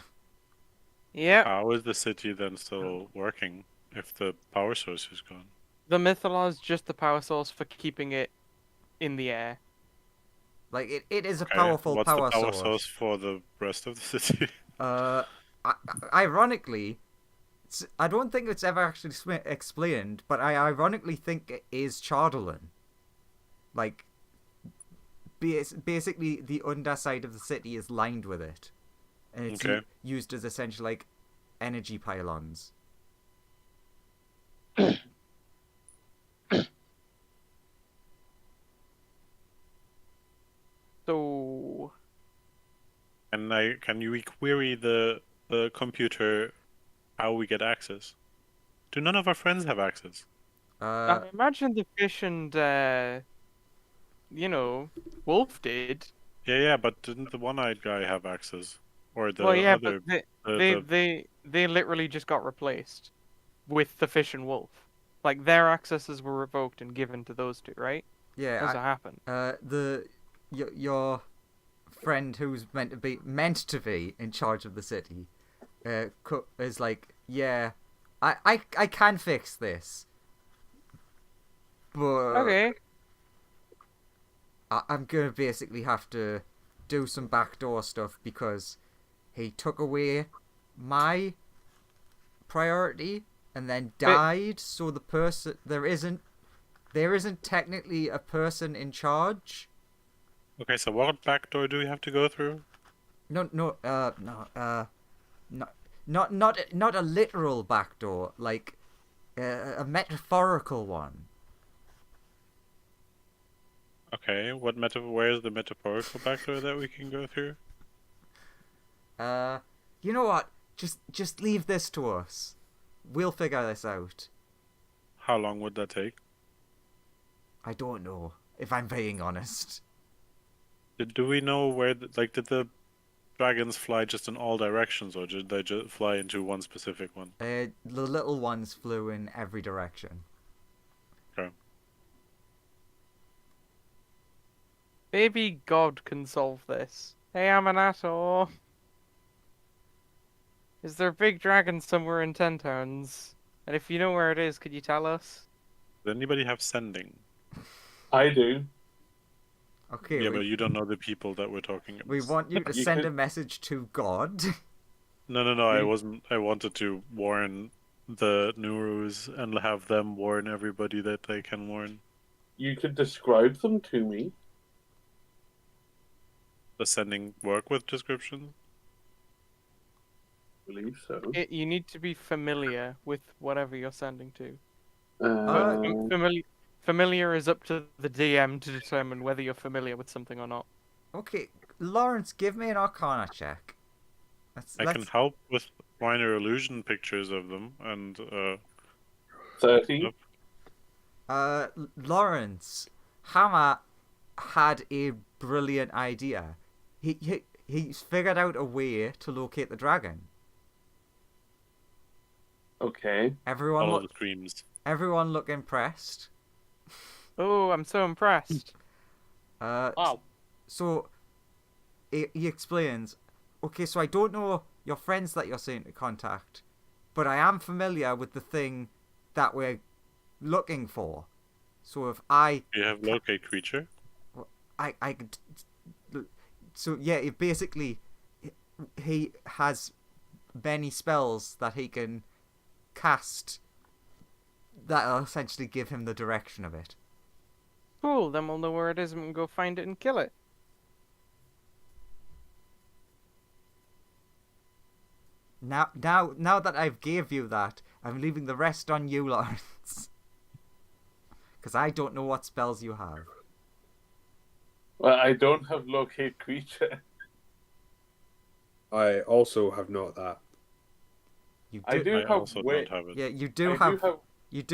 Yep. how is the city then still working if the power source is gone? The Mythala is just the power source for keeping it in the air. Like it is a Okay, powerful what's power the power source. source for the rest of the city? Ironically, I don't think it's ever actually explained, but I ironically think it is Chardalin. Like, basically, the underside of the city is lined with it, and it's Okay. used as essentially like energy pylons. So Can you query the computer how we get access? Do none of our friends have access? I imagine the fish and Wolf did. Yeah, but didn't the one-eyed guy have access? Or the Well, yeah, other but the they literally just got replaced with the fish and wolf. Like their accesses were revoked and given to those two, right? Yeah, How's that happen? Your friend who's meant to be in charge of the city, is like, yeah, I can fix this, but Okay. I'm gonna basically have to do some backdoor stuff because he took away my priority and then died. So the person there isn't technically a person in charge. Okay, so what back door do we have to go through? No, not a literal backdoor, like a metaphorical one. Okay, where's the metaphorical back door that we can go through? You know what? Just leave this to us. We'll figure this out. How long would that take? I don't know, if I'm being honest. Do we know where did the dragons fly just in all directions, or did they just fly into one specific one? The little ones flew in every direction. Okay. Maybe God can solve this. Hey, Aminator. Is there a big dragon somewhere in Ten Towns? And if you know where it is, could you tell us? Does anybody have sending? I do. Okay, Yeah, but you don't know the people that we're talking about. we want you to You send could- a message to God. No, I You- wasn't. I wanted to warn the Nurus and have them warn everybody that they can warn. You could describe them to me. Does sending work with descriptions? I believe so. You need to be familiar with whatever you're sending to. Uh, Familiar is up to the DM to determine whether you're familiar with something or not. Okay, Lawrence, give me an Arcana check. I can help with minor illusion pictures of them and 30. Lawrence, Hammer had a brilliant idea. He's figured out a way to locate the dragon. Okay. all of the screams. Everyone look impressed. Oh, I'm so impressed. Wow. So he explains, okay, so I don't know your friends that you're saying to contact, but I am familiar with the thing that we're looking for. So if You have locate creature. so yeah, it basically he has many spells that he can cast that'll essentially give him the direction of it. Cool, then we'll know where it is and we can go find it and kill it. Now that I've gave you that, I'm leaving the rest on you, Lawrence. Because I don't know what spells you have. Well, I don't have locate creature. I also have not that. You I do I have also wit. don't have it. Yeah, you do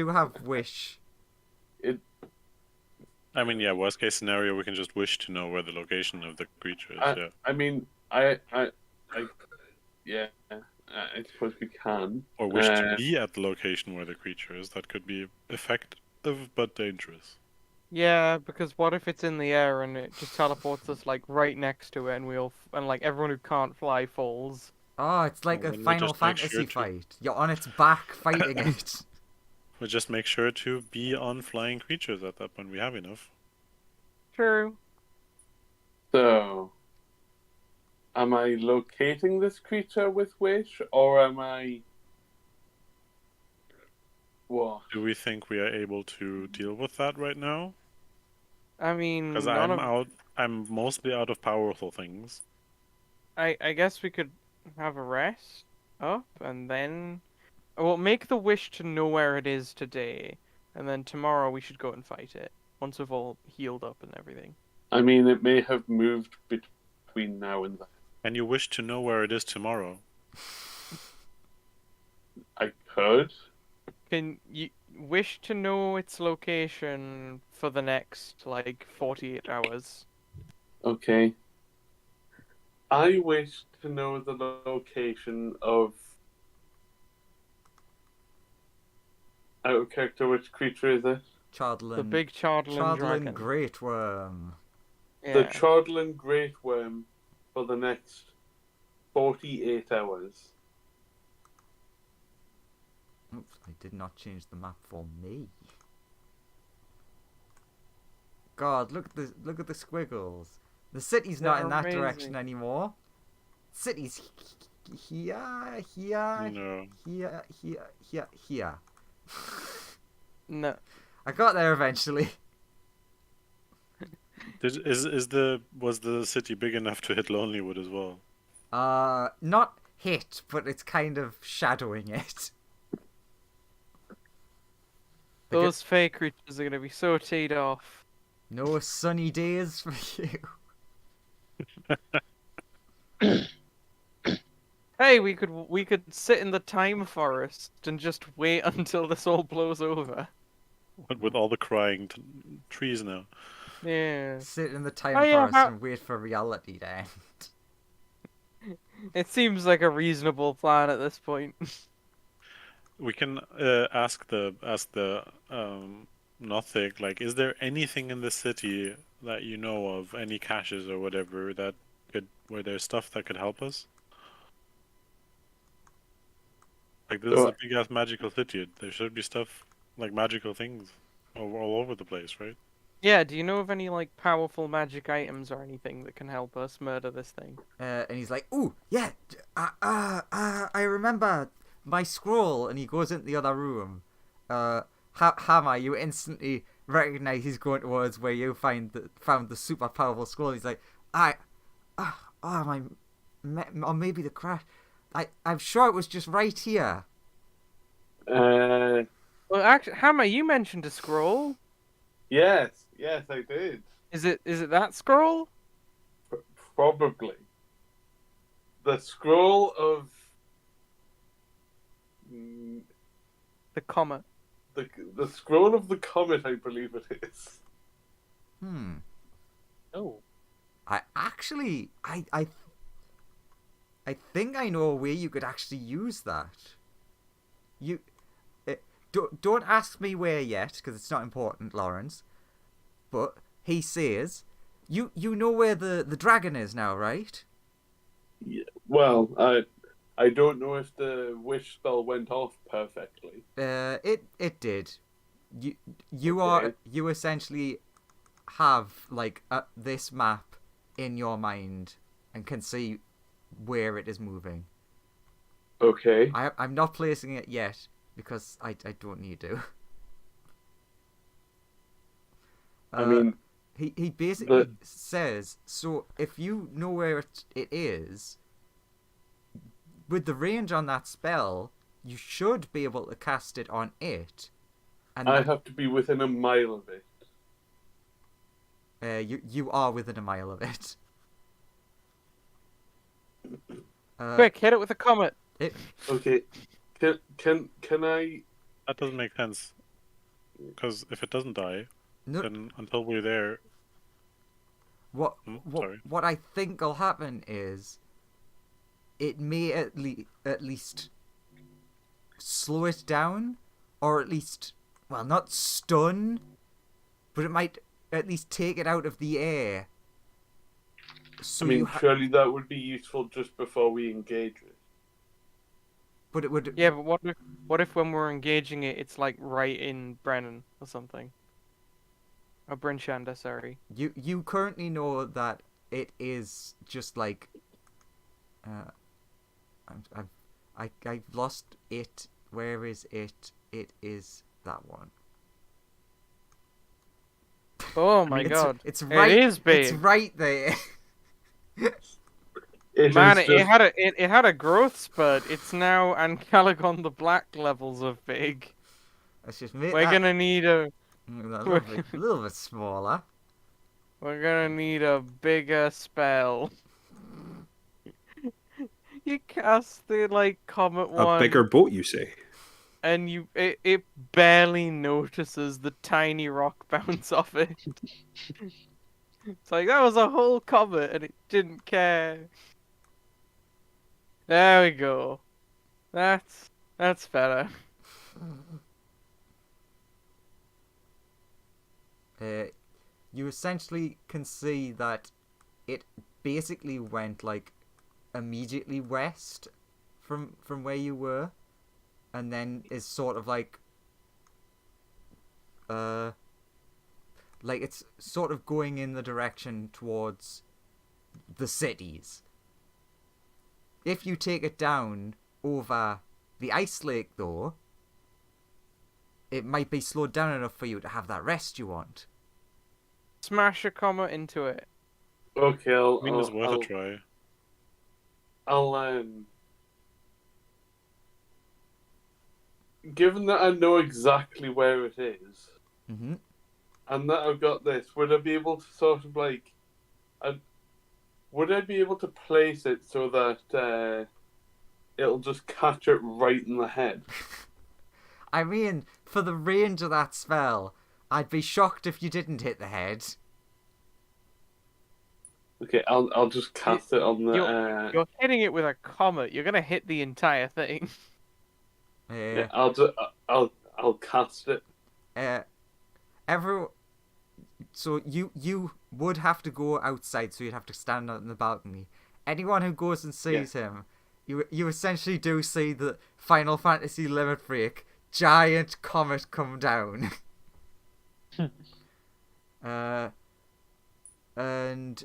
have wish. I mean, yeah, worst case scenario, we can just wish to know where the location of the creature is. Yeah. I mean, yeah, I suppose we can. Or wish to be at the location where the creature is. That could be effective but dangerous. Yeah, because what if it's in the air and it just teleports us like right next to it and like everyone who can't fly falls. Oh, it's like Well, a then we Final just make Fantasy sure to- fight. You're on its back fighting it. We'll just make sure to be on flying creatures at that point. We have enough. True. So, am I locating this creature with wish, or am I? What? Do we think we are able to deal with that right now? I mean, Because I'm mostly out of powerful things. I guess we could have a rest up and then well make the wish to know where it is today, and then tomorrow we should go and fight it once we've all healed up and everything. I mean, it may have moved between now and then. And you wish to know where it is tomorrow. I could. Can you wish to know its location for the next like 48 hours? Okay. I wish to know the location of. Out of character, which creature is it? Chardlin. The big Chardlin dragon. Great Worm. Yeah. The Chardlin Great Worm for the next 48 hours. Oops, I did not change the map for me. God, look at the squiggles. The city's not They're in that amazing. direction anymore. City's here. No. Here. No. I got there eventually. Was the city big enough to hit Lonelywood as well? Not hit, but it's kind of shadowing it. Those fake creatures are gonna be so teed off. No sunny days for you. Hey, we could sit in the time forest and just wait until this all blows over. With all the crying trees now. Yeah. Sit in the time Oh, yeah, forest how- and wait for reality to end. It seems like a reasonable plan at this point. We can ask the Nothic, like, is there anything in the city that you know of, any caches or whatever where there's stuff that could help us? Like, this is a big ass magical city. There should be stuff like magical things all over the place, right? Yeah, do you know of any like powerful magic items or anything that can help us murder this thing? And he's like, "Ooh, yeah, I remember my scroll." And he goes into the other room. Hammer, you instantly recognize he's going towards where you found the super powerful scroll. He's like, or maybe the crash. I'm sure it was just right here. Uh, Well, actually, Hammer, you mentioned a scroll. yes, I did. Is it that scroll? Probably. The scroll of The comet. the scroll of the comet, I believe it is. Oh. I actually, I think I know a way you could actually use that. Don't ask me where yet, because it's not important, Lawrence. But he says, you know where the dragon is now, right? Yeah, well, I don't know if the wish spell went off perfectly. It did. Okay. You essentially have like this map in your mind and can see where it is moving. Okay. I'm not placing it yet because I don't need to. I mean, he basically says, so if you know where it is, with the range on that spell, you should be able to cast it on it. And I have to be within a mile of it. you are within a mile of it. Quick, hit it with a comet. Okay. Can I? That doesn't make sense. Because if it doesn't die, No, then until we're there, sorry. what I think will happen is it may at least slow it down, or at least, well, not stun, but it might at least take it out of the air. So I mean, surely that would be useful just before we engage it. but it would. Yeah, but what if when we're engaging it, it's like right in Brennan or something? Or Bryn Shanda, sorry. You currently know that it is just like. I've lost it. Where is it? It is that one. Oh my god. It's right. It is big. It's right there. Man, it had a growth spurt. It's now Ancalagon the Black levels of big. Let's just make We're that gonna need a little bit smaller. we're gonna need a bigger spell. You cast the like comet one, A bigger boat, you say? and it barely notices the tiny rock bounce off it. It's like that was a whole comet, and it didn't care. There we go. That's better. You essentially can see that it basically went like immediately west from where you were, and then is sort of like it's sort of going in the direction towards the cities. If you take it down over the ice lake, though, it might be slowed down enough for you to have that rest you want. Smash a comet into it. Okay, I mean, it's worth a try. Given that I know exactly where it is, Mm-hmm. and that I've got this, would I be able to sort of like, would I be able to place it so that it'll just catch it right in the head? I mean, for the range of that spell, I'd be shocked if you didn't hit the head. Okay, I'll just cast it on the. You're hitting it with a comet. You're gonna hit the entire thing. Yeah, I'll cast it. So you would have to go outside, so you'd have to stand on the balcony. Anyone who goes and sees him, you essentially do see the Final Fantasy Limit Break giant comet come down. And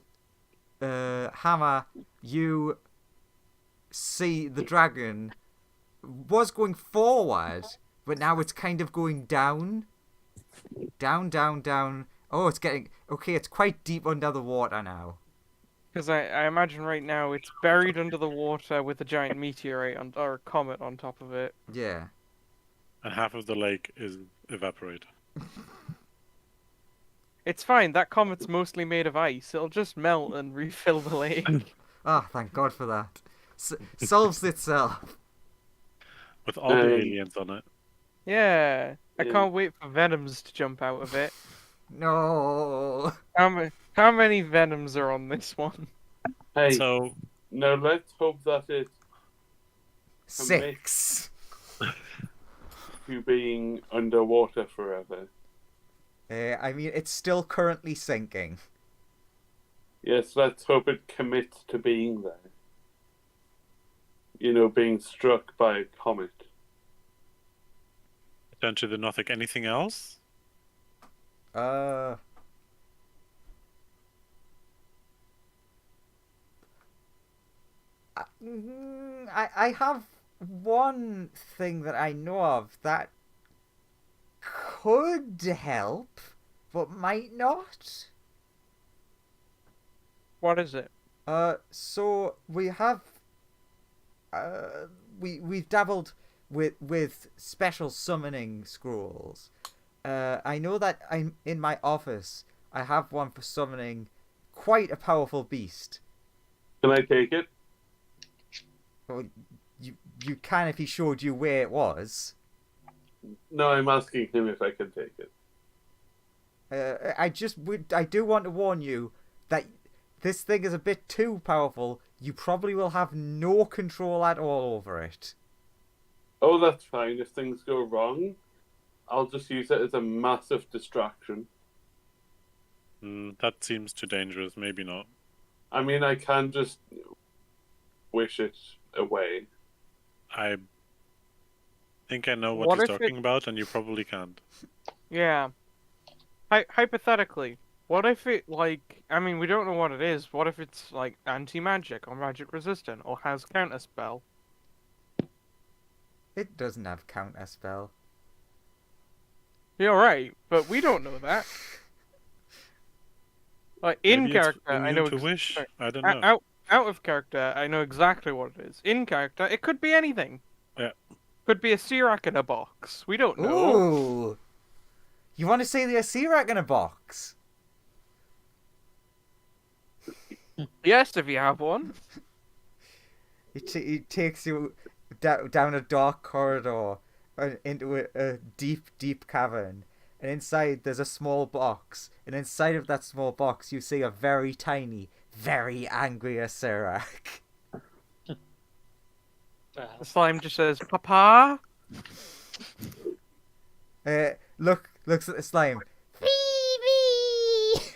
Hammer, you see the dragon was going forward, but now it's kind of going down. Down. Oh, it's getting... Okay, it's quite deep under the water now. Because I imagine right now it's buried under the water with a giant meteorite or a comet on top of it. Yeah. And half of the lake is evaporated. It's fine. That comet's mostly made of ice. It'll just melt and refill the lake. Ah, thank God for that. Solves itself. With all the Um, aliens on it. Yeah. I Yeah. can't wait for Venoms to jump out of it. No. How many Venoms are on this one? Hey, So, now let's hope that it 6. to being underwater forever. I mean, it's still currently sinking. Yes, let's hope it commits to being there. You know, being struck by a comet. potentially the Nothic, anything else? Uh. I have one thing that I know of that could help, but might not. What is it? So we have, we've dabbled with special summoning scrolls. I know that I'm in my office. I have one for summoning quite a powerful beast. Can I take it? Well, you can if he showed you where it was. No, I'm asking him if I can take it. I do want to warn you that this thing is a bit too powerful. You probably will have no control at all over it. Oh, that's fine. If things go wrong, I'll just use it as a massive distraction. That seems too dangerous. Maybe not. I mean, I can just wish it away. I think I know what What he's if it- talking about, and you probably can't. Yeah. Hypothetically, what if it, like, I mean, we don't know what it is. What if it's, like, anti-magic or magic resistant or has counterspell? It doesn't have counter spell. You're right, but we don't know that. Like, in Maybe it's character, I immune know to wish. sorry. I don't know. Out of character, I know exactly what it is. In character, it could be anything. Yeah. Could be a Sirak in a box. We don't know. Ooh! You want to say the Asirak in a box? Yes, if you have one. It takes you down a dark corridor and into a deep, deep cavern. And inside there's a small box. And inside of that small box you see a very tiny, very angry Asirak. The slime just says, Papa? Looks at the slime. Phoebe!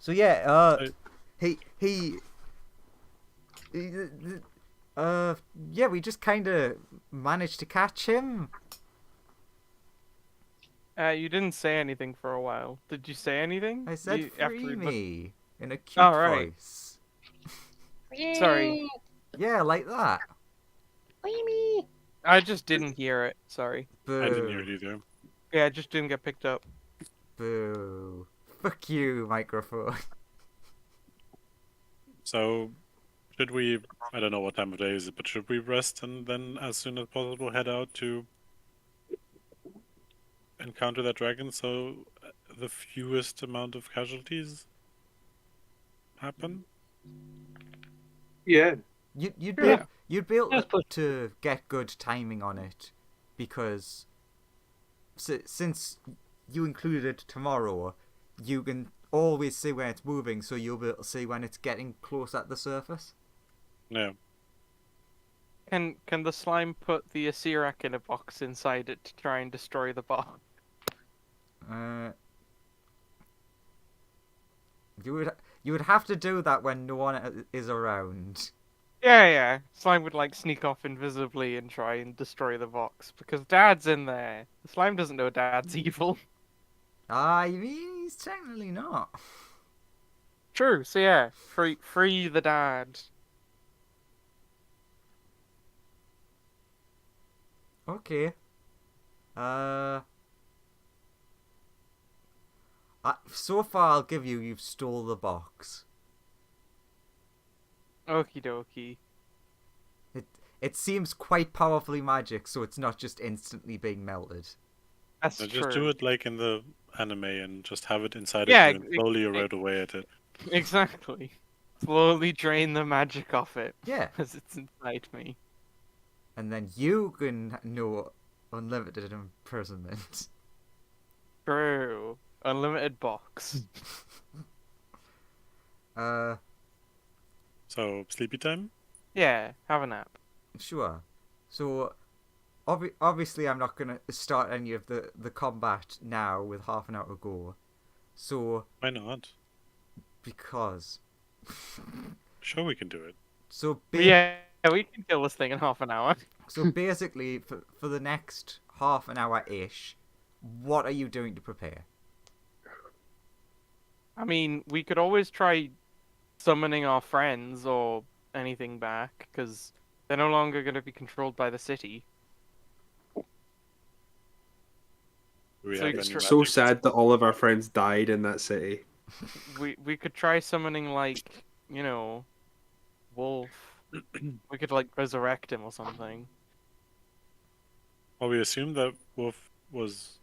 So yeah, yeah, we just kind of managed to catch him. You didn't say anything for a while. Did you say anything? I said after free we looked- me in a cute Oh, right. voice. Sorry. Yeah, like that. I just didn't hear it. Sorry. Boo. I didn't hear it either. Yeah, it just didn't get picked up. Boo. Fuck you, microphone. So, should we? I don't know what time of day is it, but should we rest and then, as soon as possible, head out to encounter that dragon so the fewest amount of casualties happen? Yeah. You'd Yeah. be able Yes, but- to get good timing on it because since you included tomorrow, you can always see when it's moving, so you'll be able to see when it's getting close at the surface. No. Can the slime put the Asirak in a box inside it to try and destroy the box? You would have to do that when no one is around. Yeah. Slime would like sneak off invisibly and try and destroy the box because Dad's in there. The slime doesn't know Dad's evil. I mean, he's technically not. True. So yeah, free the dad. Okay. So far, I'll give you've stole the box. Okie dokie. It seems quite powerfully magic, so it's not just instantly being melted. That's So true. just do it like in the anime and just have it inside Yeah, of you and slowly erode away at it. Exactly. Slowly drain the magic off it. Yeah. As it's inside me. And then you can know unlimited imprisonment. True. Unlimited box. So sleepy time? Yeah, have a nap. Sure. So, obviously I'm not going to start any of the combat now with half an hour to go. So, Why not? because... Sure, we can do it. So, Yeah, we can kill this thing in half an hour. So basically, for the next half an hour-ish, what are you doing to prepare? I mean, we could always try summoning our friends or anything back, because they're no longer going to be controlled by the city. Do we So have it's any So magic? sad that all of our friends died in that city. We could try summoning, like, you know, Wolf. We could, like, resurrect him or something. Well, we assumed that Wolf was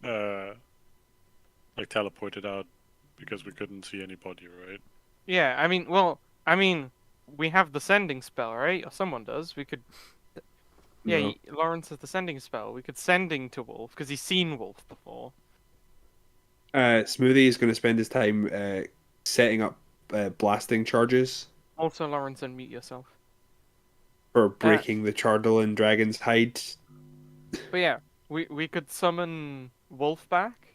like teleported out because we couldn't see anybody, right? Yeah, I mean, we have the sending spell, right? Or someone does. We could... Yeah, No. Lawrence has the sending spell. We could sending to Wolf, because he's seen Wolf before. Smoothie is going to spend his time setting up blasting charges Also, Lawrence, unmute yourself. for breaking the Chardalyn dragon's hide. But yeah, we could summon Wolf back.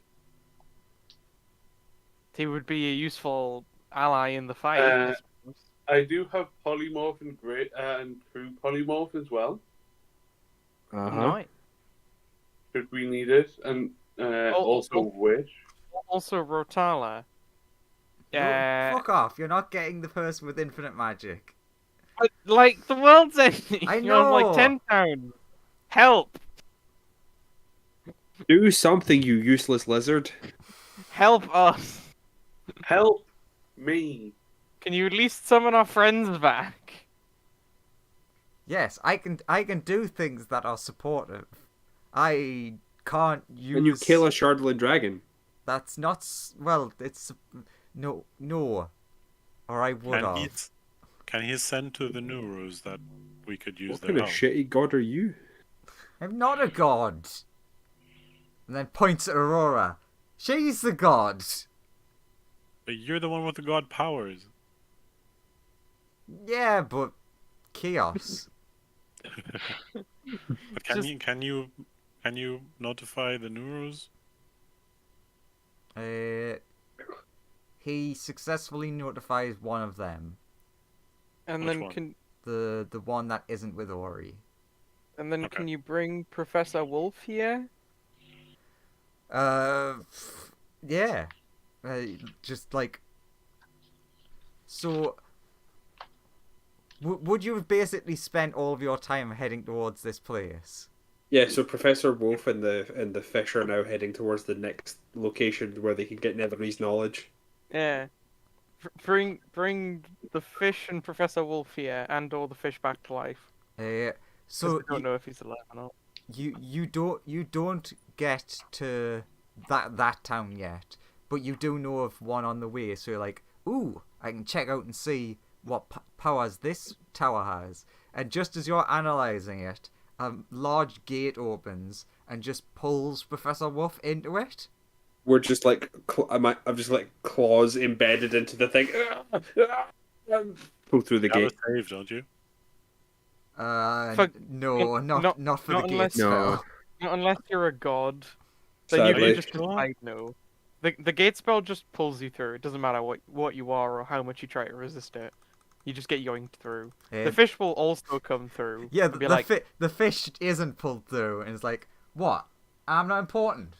He would be a useful ally in the fight. I suppose. I do have polymorph and true polymorph as well. Nice. Should we need it? And also wish. Also, Rotala. No, fuck off! You're not getting the person with infinite magic. But, like, the world's ending. I You're on, like, know. 10 pounds. Help! Do something, you useless lizard. Help us! Help me. Can you at least summon our friends back? Yes, I can do things that are supportive. I can't use. When you kill a Chardalyn dragon. That's not well. It's no. Or I would have. Can he send to the Nurus that we could use What their kind of help? shitty god are you? I'm not a god. And then points at Aurora. She's the god. But you're the one with the god powers. Yeah, but chaos. But can you notify the Nurus? He successfully notifies one of them. And Which then one? The one that isn't with Ori. And then Okay. can you bring Professor Wolf here? Yeah. Just like. So. Would you have basically spent all of your time heading towards this place? Yeah, so Professor Wolf and the fish are now heading towards the next location where they can get Netherese knowledge. Yeah. Bring the fish and Professor Wolf here, and all the fish back to life. So I don't know if he's alive or not. you don't get to that town yet, but you do know of one on the way. So you're like, ooh, I can check out and see what powers this tower has. And just as you're analyzing it, a large gate opens and just pulls Professor Wolf into it. We're just like I'm just like claws embedded into the thing. Pull through the You have gate. a save, don't you? No, not for the not gate unless- spell. Not unless you're a god. Then you Sadly. can just decide no. The gate spell just pulls you through. It doesn't matter what you are or how much you try to resist it. You just get yoinked through. The fish will also come through. Yeah, and be like, the fish isn't pulled through, and it's like, what? I'm not important.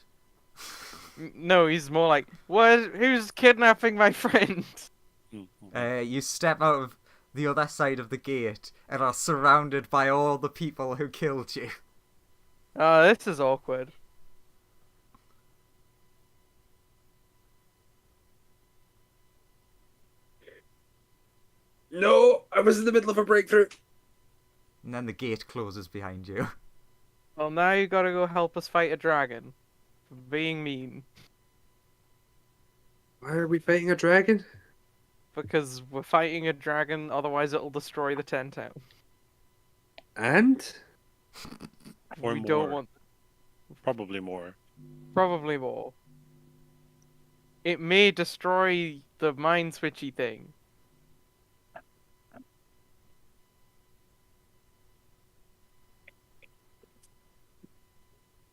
no, he's more like, what? Who's kidnapping my friend? You step out of the other side of the gate and are surrounded by all the people who killed you. This is awkward. No, I was in the middle of a breakthrough. And then the gate closes behind you. Well, now you gotta go help us fight a dragon. For being mean. Why are we fighting a dragon? Because we're fighting a dragon, otherwise it'll destroy the 10 town. And? Or We more. don't want... Probably more. Probably more. It may destroy the mind switchy thing.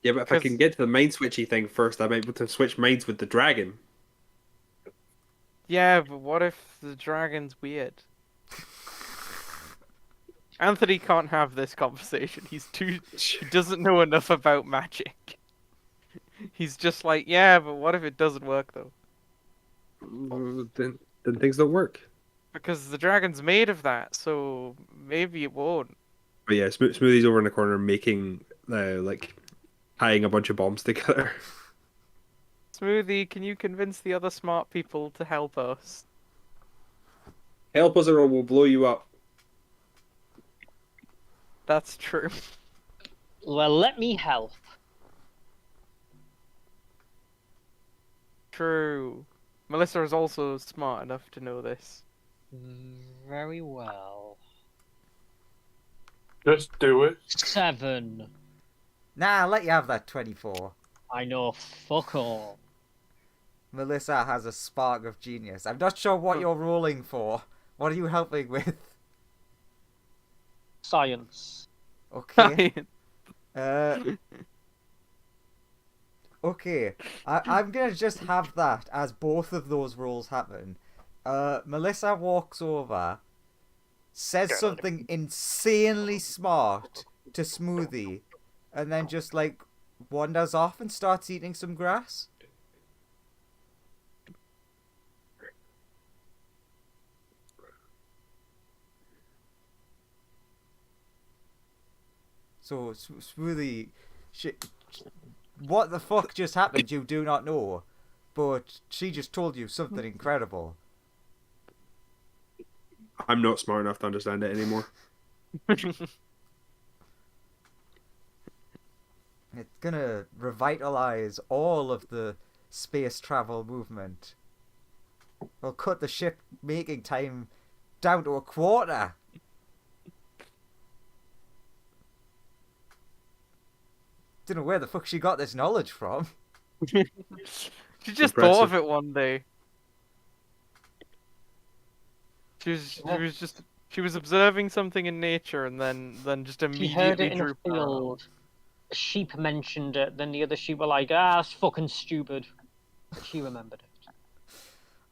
Yeah, but if I 'Cause- can get to the mind switchy thing first, I'm able to switch minds with the dragon. Yeah, but what if the dragon's weird? Anthony can't have this conversation. He doesn't know enough about magic. He's just like, yeah, but what if it doesn't work though? Then things don't work. Because the dragon's made of that, so maybe it won't. But yeah, Smoothie's over in the corner making, like, tying a bunch of bombs together. Smoothie, can you convince the other smart people to help us? Help us or we'll blow you up. That's true. Well, let me help. True. Melissa is also smart enough to know this. Very well. Just do it. 7. Nah, I'll let you have that 24. I know fuck all. Melissa has a spark of genius. I'm not sure what you're rolling for. What are you helping with? Science. Okay. Okay. I'm gonna just have that as both of those rolls happen. Melissa walks over, says something insanely smart to Smoothie, and then just like wanders off and starts eating some grass. So Smoothie, what the fuck just happened? You do not know, but she just told you something incredible. I'm not smart enough to understand it anymore. It's gonna revitalize all of the space travel movement. We'll cut the ship making time down to a quarter. Don't know where the fuck she got this knowledge from. She just thought Impressive. of it one day. She was observing something in nature and then just She immediately heard it in drew a power. field. A sheep mentioned it, then the other sheep were like, that's fucking stupid. But she remembered it.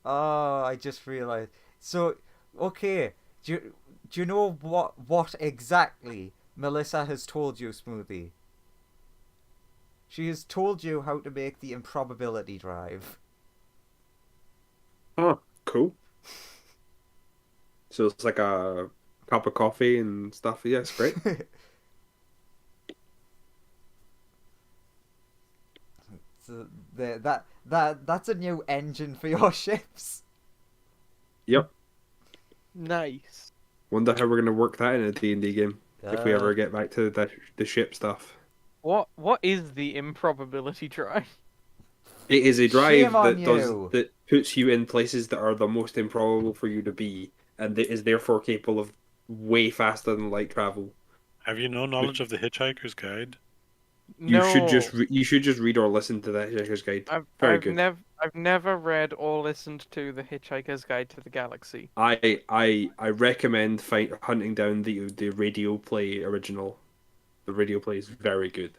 Oh, I just realized. So, okay, do you know what exactly Melissa has told you, Smoothie? She has told you how to make the improbability drive. Oh, cool. So it's like a cup of coffee and stuff. Yeah, it's great. So that's a new engine for your ships. Yep. Nice. Wonder how we're gonna work that in a D&D game if we ever get back to the ship stuff. What is the improbability drive? It is a drive Shame on you. that puts you in places that are the most improbable for you to be, and that is therefore capable of way faster than light travel. Have you no knowledge of the Hitchhiker's Guide? You No. should just read or listen to the Hitchhiker's Guide. Very good. I've never read or listened to The Hitchhiker's Guide to the Galaxy. I recommend hunting down the radio play original. The radio play is very good.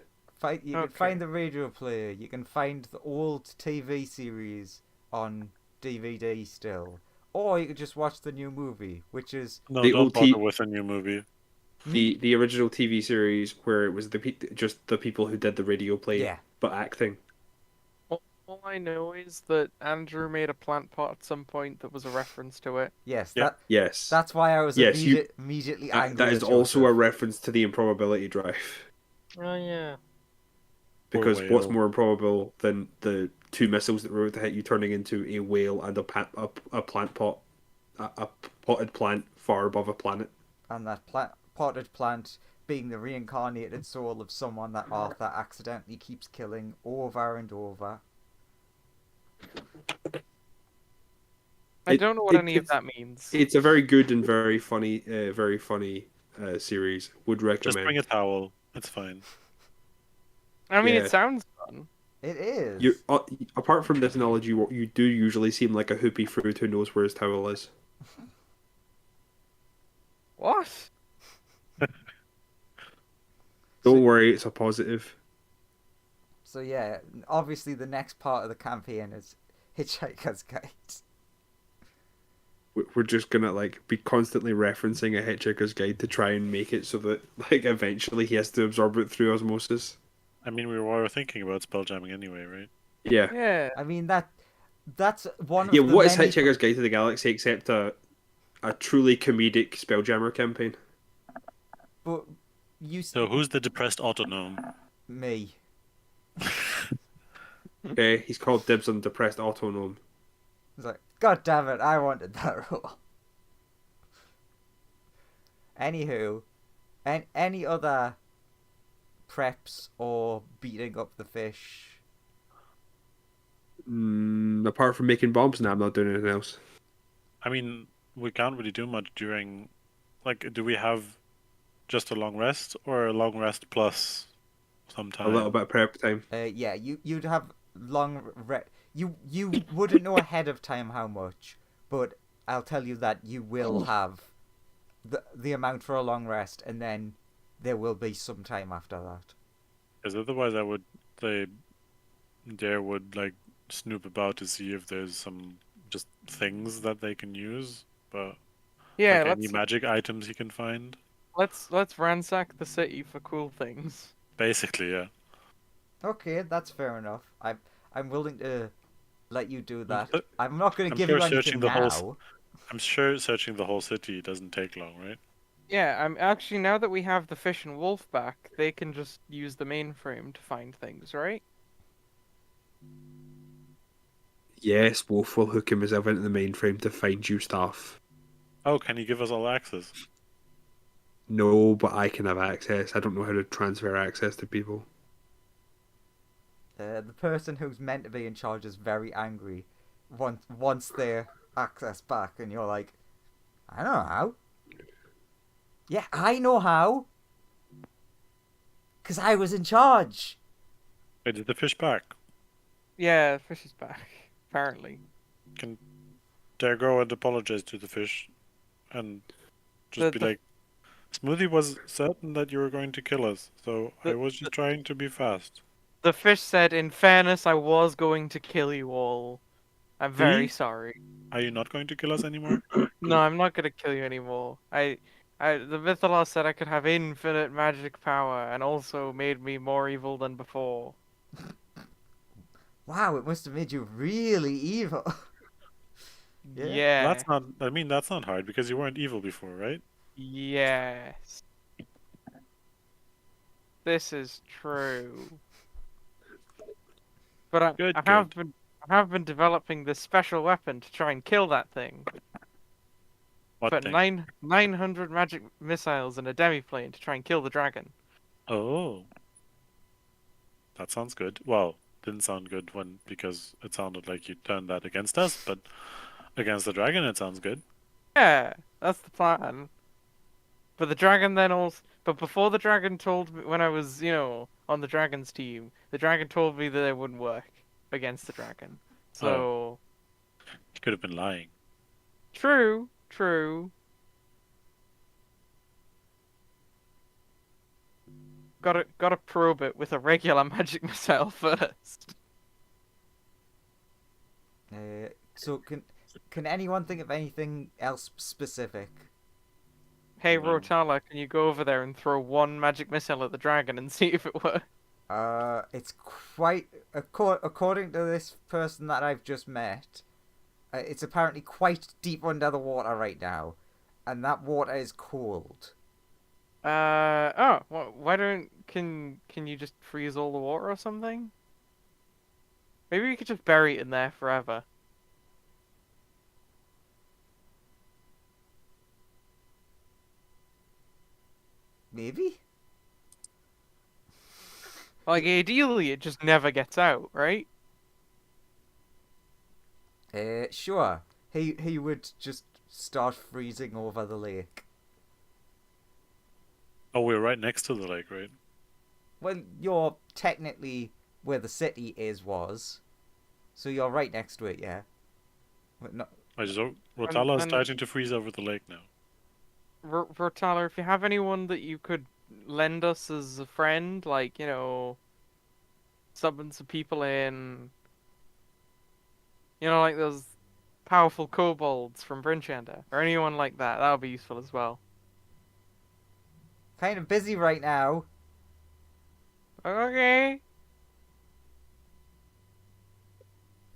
You can find the radio player. You can find the old TV series on DVD still, or you could just watch the new movie, which is No, The don't old bother T- with a new movie. The original TV series where it was just the people who did the radio play, yeah. but acting. All I know is that Andrew made a plant pot at some point that was a reference to it. Yes, Yeah. Yes. that's why I was Yes, immediately angry. That is at also a Joseph. reference to the improbability drive. Oh, yeah. Because what's whale. more improbable than the two missiles that were about to hit you turning into a whale and a plant pot, a potted plant far above a planet? And that potted plant being the reincarnated soul of someone that Arthur accidentally keeps killing over and over. I don't know what any of that means. It's a very good and very funny series. Would Just bring recommend. a towel. It's fine. I mean, Yeah. it sounds fun. It is. You apart from this knowledge, you do usually seem like a hoopy fruit who knows where his towel is. What? Don't worry, it's a positive. So yeah, obviously the next part of the campaign is Hitchhiker's Guide. We're just gonna like be constantly referencing a Hitchhiker's Guide to try and make it so that like eventually he has to absorb it through osmosis. I mean, we were thinking about spell jamming anyway, right? Yeah. Yeah. I mean that's one of Yeah, the what is many... Hitchhiker's Guide to the Galaxy except a truly comedic Spelljammer campaign? But you So who's the depressed autonome? me. Okay, he's called Dibs on Depressed Autonome. It's like, God damn it, I wanted that role. Anywho, any other preps or beating up the fish? Apart from making bombs, now I'm not doing anything else. I mean, we can't really do much during. Like, do we have just a long rest or a long rest plus some time? A little bit of prep time. Yeah, you'd have you wouldn't know ahead of time how much, but I'll tell you that you will have the amount for a long rest, and then there will be some time after that. Because otherwise, I would say Dare would like snoop about to see if there's some just things that they can use, but Yeah, like any magic items he can find. let's ransack the city for cool things. Basically, yeah. Okay, that's fair enough. I'm willing to let you do that. But I'm not going to I'm give sure you anything searching the whole now. I'm sure searching the whole city doesn't take long, right? Yeah, I'm actually now that we have the fish and wolf back, they can just use the mainframe to find things, right? Yes, Wolf will hook himself into the mainframe to find you stuff. Oh, can you give us all access? No, but I can have access. I don't know how to transfer access to people. The person who's meant to be in charge is very angry once their access back, and you're like, I don't know how. Yeah, I know how. 'Cause I was in charge. Wait, did the fish back? Yeah, the fish is back, apparently. Can Dare go and apologize to the fish and just be like, Smoothie was certain that you were going to kill us, so I was just trying to be fast. The fish said, in fairness, I was going to kill you all. I'm very Me? sorry. Are you not going to kill us anymore? No, I'm not gonna kill you anymore. The Mythalos said I could have infinite magic power, and also made me more evil than before. Wow, it must have made you really evil. Yeah. Yeah. That's not hard because you weren't evil before, right? Yes. This is true. But I have been developing this special weapon to try and kill that thing. What But thing? 900 magic missiles and a demi-plane to try and kill the dragon. Oh. That sounds good. Well, didn't sound good because it sounded like you turned that against us, but against the dragon it sounds good. Yeah, that's the plan. But the dragon then also... But before the dragon told me, when I was, on the dragon's team, the dragon told me that it wouldn't work against the dragon. So... You could have been lying. True. Gotta probe it with a regular magic missile first. So can anyone think of anything else specific? Hey, No. Rotala, can you go over there and throw one magic missile at the dragon and see if it works? It's quite according to this person that I've just met. It's apparently quite deep under the water right now, and that water is cold. Why don't can you just freeze all the water or something? Maybe we could just bury it in there forever. Maybe? Like ideally, it just never gets out, right? Sure. He would just start freezing over the lake. Oh, we're right next to the lake, right? Well, you're technically where the city was, so you're right next to it, yeah. But no, I just Rotala is And starting to freeze over the lake now. Vertaler, if you have anyone that you could lend us as a friend, like summon some people in, like those powerful kobolds from Brinchanda, or anyone like that would be useful as well. kind of busy right now. Okay.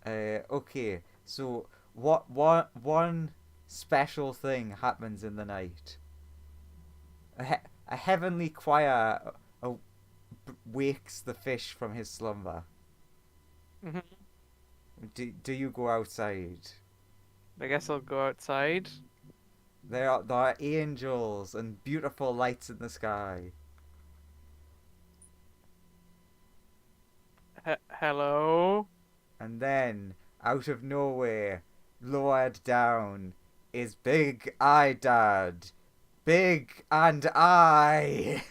Okay. So one special thing happens in the night. A heavenly choir wakes the fish from his slumber. hmm Do you go outside? I guess I'll go outside. There are angels and beautiful lights in the sky. Hello. And then, out of nowhere, lowered down, is Big Eye Dad. Big and I.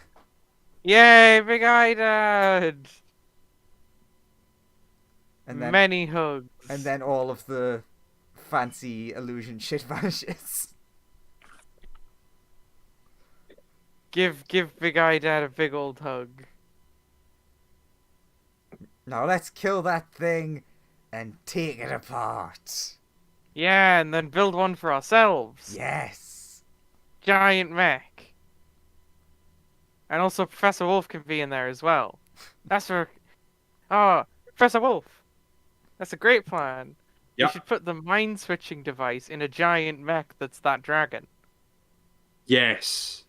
Yay, Big Eye Dad! And then, Many hugs. and then all of the fancy illusion shit vanishes. Give Big Eye Dad a big old hug. Now let's kill that thing and take it apart. Yeah, and then build one for ourselves. Yes. Giant mech. And also Professor Wolf can be in there as well. That's for... Oh, Professor Wolf. That's a great plan. Yeah. We should put the mind switching device in a giant mech that's that dragon. Yes.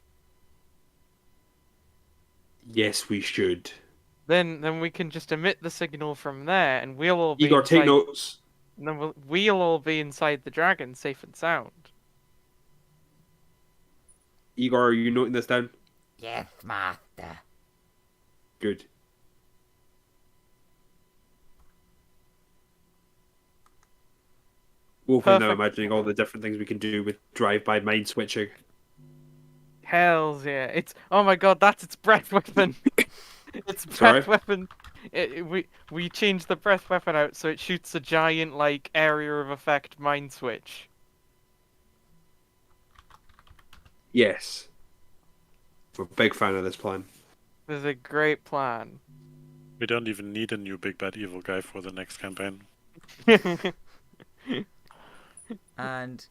Yes, we should. Then we can just emit the signal from there, and we'll all be Igor, take inside... notes. And then we'll all be inside the dragon, safe and sound. Igor, are you noting this down? Yes, master. Good. Wolf is now Perfect. imagining all the different things we can do with drive-by mind switching. Hells yeah! Oh my god, that's its breath weapon. Its Sorry? breath weapon. We changed the breath weapon out so it shoots a giant area of effect mind switch. Yes. We're a big fan of this plan. This is a great plan. We don't even need a new big bad evil guy for the next campaign. And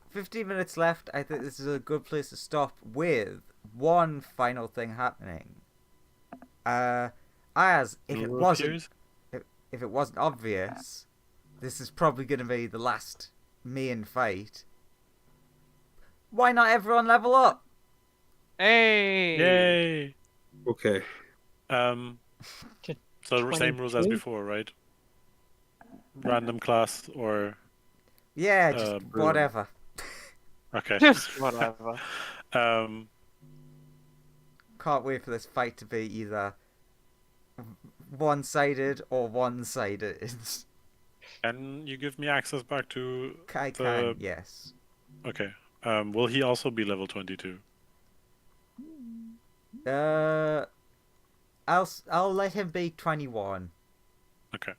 15 minutes left. I think this is a good place to stop with one final thing happening. As if it Nora wasn't appears? if it wasn't obvious, this is probably going to be the last main fight. Why not everyone level up? Hey! Yay! Okay. So the same rules as 22? before, right? Random class or Yeah, just Bruin. whatever. okay. Just whatever. um, Can't wait for this fight to be either one-sided or one-sided. can you give me access back to I the? can, yes. Okay. Will he also be level 22? I'll let him be 21. Okay.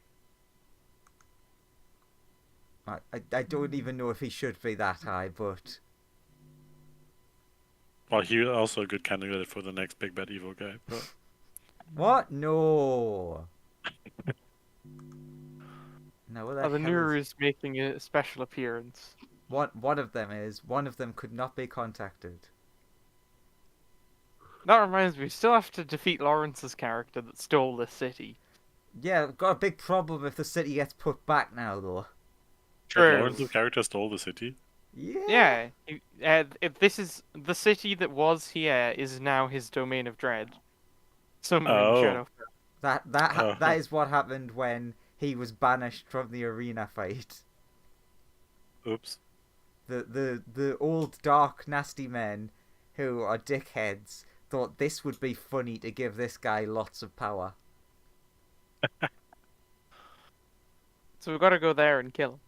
I don't even know if he should be that high, but Well, he's also a good candidate for the next big bad evil guy. But what? No. No, what the Oh, the hell Nuru is... is making a special appearance. One of them is. One of them could not be contacted. That reminds me, we still have to defeat Lawrence's character that stole this city. Yeah, I've got a big problem if the city gets put back now, though. Lawrence's character stole the city. Yeah. This is the city that was here is now his domain of dread. Somewhere in Oh. Shadowfell. That is what happened when he was banished from the arena fight. Oops. The old dark nasty men who are dickheads thought this would be funny to give this guy lots of power. So we've got to go there and kill him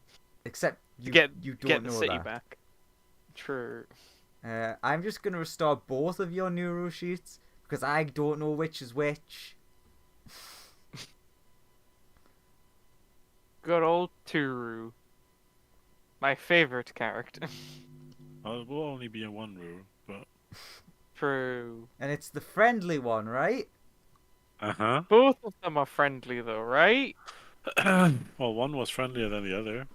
Except to you get don't the know city that. back. True. I'm just gonna restore both of your neuro sheets because I don't know which is which. Good old Turu. My favorite character. Well, it will only be a one rule, but True. And it's the friendly one, right? uh-huh. Both of them are friendly though, right? Well, one was friendlier than the other.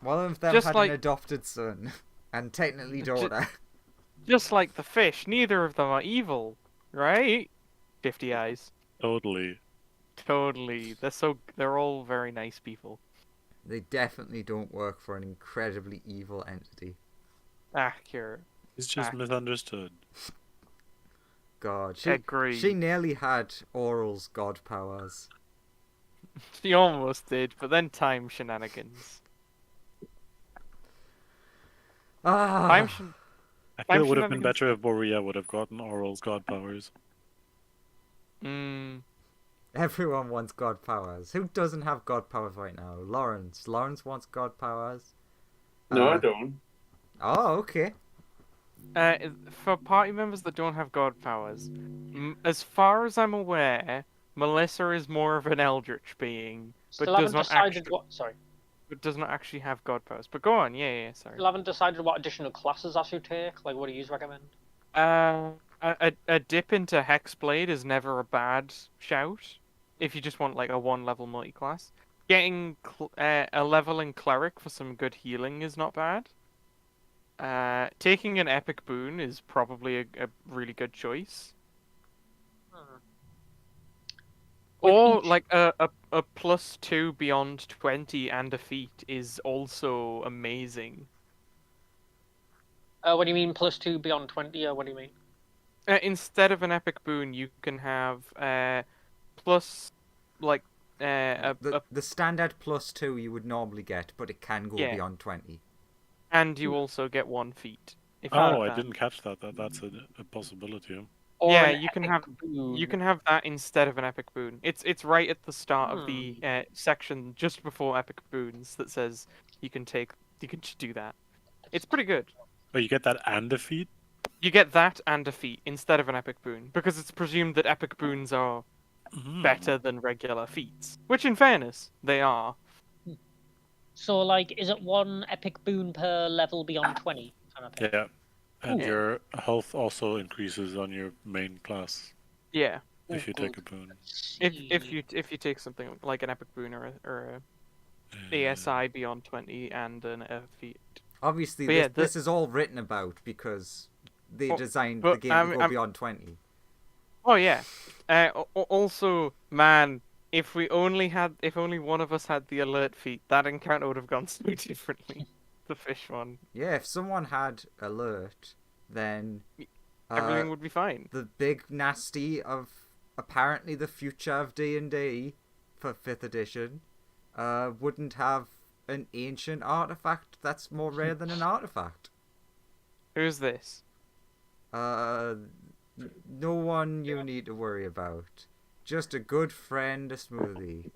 One of them Just had like- an adopted son and technically daughter. Just like the fish, neither of them are evil, right? 50 eyes. Totally. Totally. They're all very nice people. They definitely don't work for an incredibly evil entity. Accurate. It's just misunderstood. God, Agreed. she nearly had Oral's god powers. She almost did, but then time shenanigans. Ah, Time shen- I feel it would have been shenanigans- better if Borea would have gotten Oral's god powers. everyone wants god powers. Who doesn't have god powers right now? Lawrence. Lawrence wants god powers. No, I Uh, don't. Oh, okay. For party members that don't have god powers, as far as I'm aware, Melissa is more of an eldritch being, but Still does haven't not decided actually, what. Sorry. but does not actually have god powers. But go on, yeah, sorry. Still haven't decided what additional classes I should take. Like, what do you recommend? A dip into Hexblade is never a bad shout, if you just want like a one-level multi-class. Getting a level in Cleric for some good healing is not bad. Taking an epic boon is probably a really good choice. Or each- like a +2 beyond 20 and a feat is also amazing. What do you mean +2 beyond 20? Or what do you mean? Instead of an epic boon, you can have plus like The standard +2 you would normally get, but it can go Yeah. beyond 20. and you also get 1 feat. If you Oh, have I that. didn't catch that. That's a possibility. Or Yeah, an you can epic have- boon. You can have that instead of an epic boon. It's right at the start of the section just before epic boons that says you can do that. It's pretty good. Oh, you get that and a feat? You get that and a feat instead of an epic boon because it's presumed that epic boons are better than regular feats, which in fairness they are. So, like, is it one epic boon per level beyond 20? Kind of thing? Yeah. And Ooh. your health also increases on your main class Yeah, if you Ooh, take a boon. if you take something like an epic boon or a ASI beyond 20 and a feat. Obviously, But yeah, this is all written about because they Oh, designed but the game to go I'm- beyond 20. Oh yeah. Also, man, if only one of us had the alert feat, that encounter would have gone so differently. The fish one, Yeah, if someone had alert, then everything would be fine. the big nasty of apparently the future of D&D for 5th edition wouldn't have an ancient artifact that's more rare than an artifact. Who's this? No one you need to worry about. Just a good friend, a smoothie.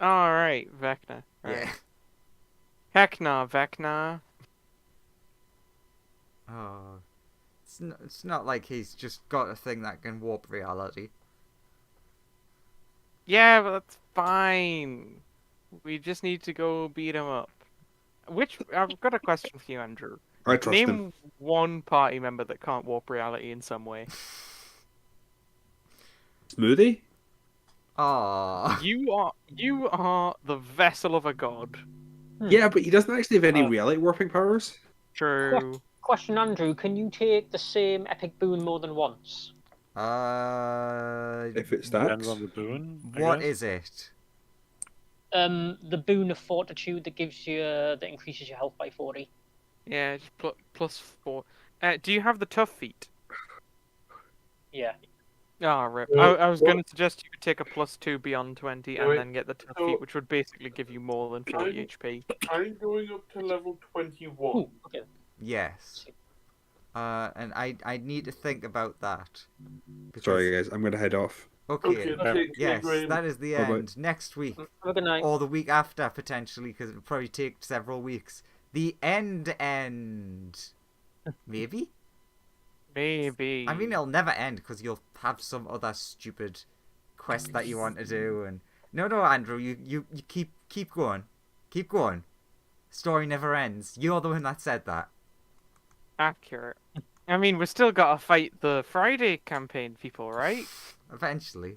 All right, Vecna. Right. Yeah. Vecna. Oh, it's not like he's just got a thing that can warp reality. Yeah, but that's fine. We just need to go beat him up. I've got a question for you, Andrew. I trust Name him. one party member that can't warp reality in some way. Smoothie? Aw. You are the vessel of a god. Yeah, but he doesn't actually have any Uh, reality warping powers. True. Question, Andrew, can you take the same epic boon more than once? If it Depends stacks. on the boon. I What guess. is it? the boon of fortitude that gives you that increases your health by 40. Yeah, just plus 4. Do you have the tough feat? Yeah. Ah, rip. No, I was what- going to suggest you could take a plus 2 beyond 20 and Wait, then get the tough so- feat, which would basically give you more than 40 I'm- HP. I'm going up to level 21. Ooh, okay. Yes. And I need to think about that. Sorry, guys, I'm gonna head off. Okay. Okay, take Yes, Graham. that is the Bye-bye. end. Next week. Have a good night. Or the week after, potentially, because it'll probably take several weeks. The end. Maybe? Maybe. I mean, it'll never end, because you'll have some other stupid quest that you want to do, and... No, Andrew, you keep going. Keep going. Story never ends. You're the one that said that. Accurate. I mean, we still gotta fight the Friday campaign people, right? Eventually.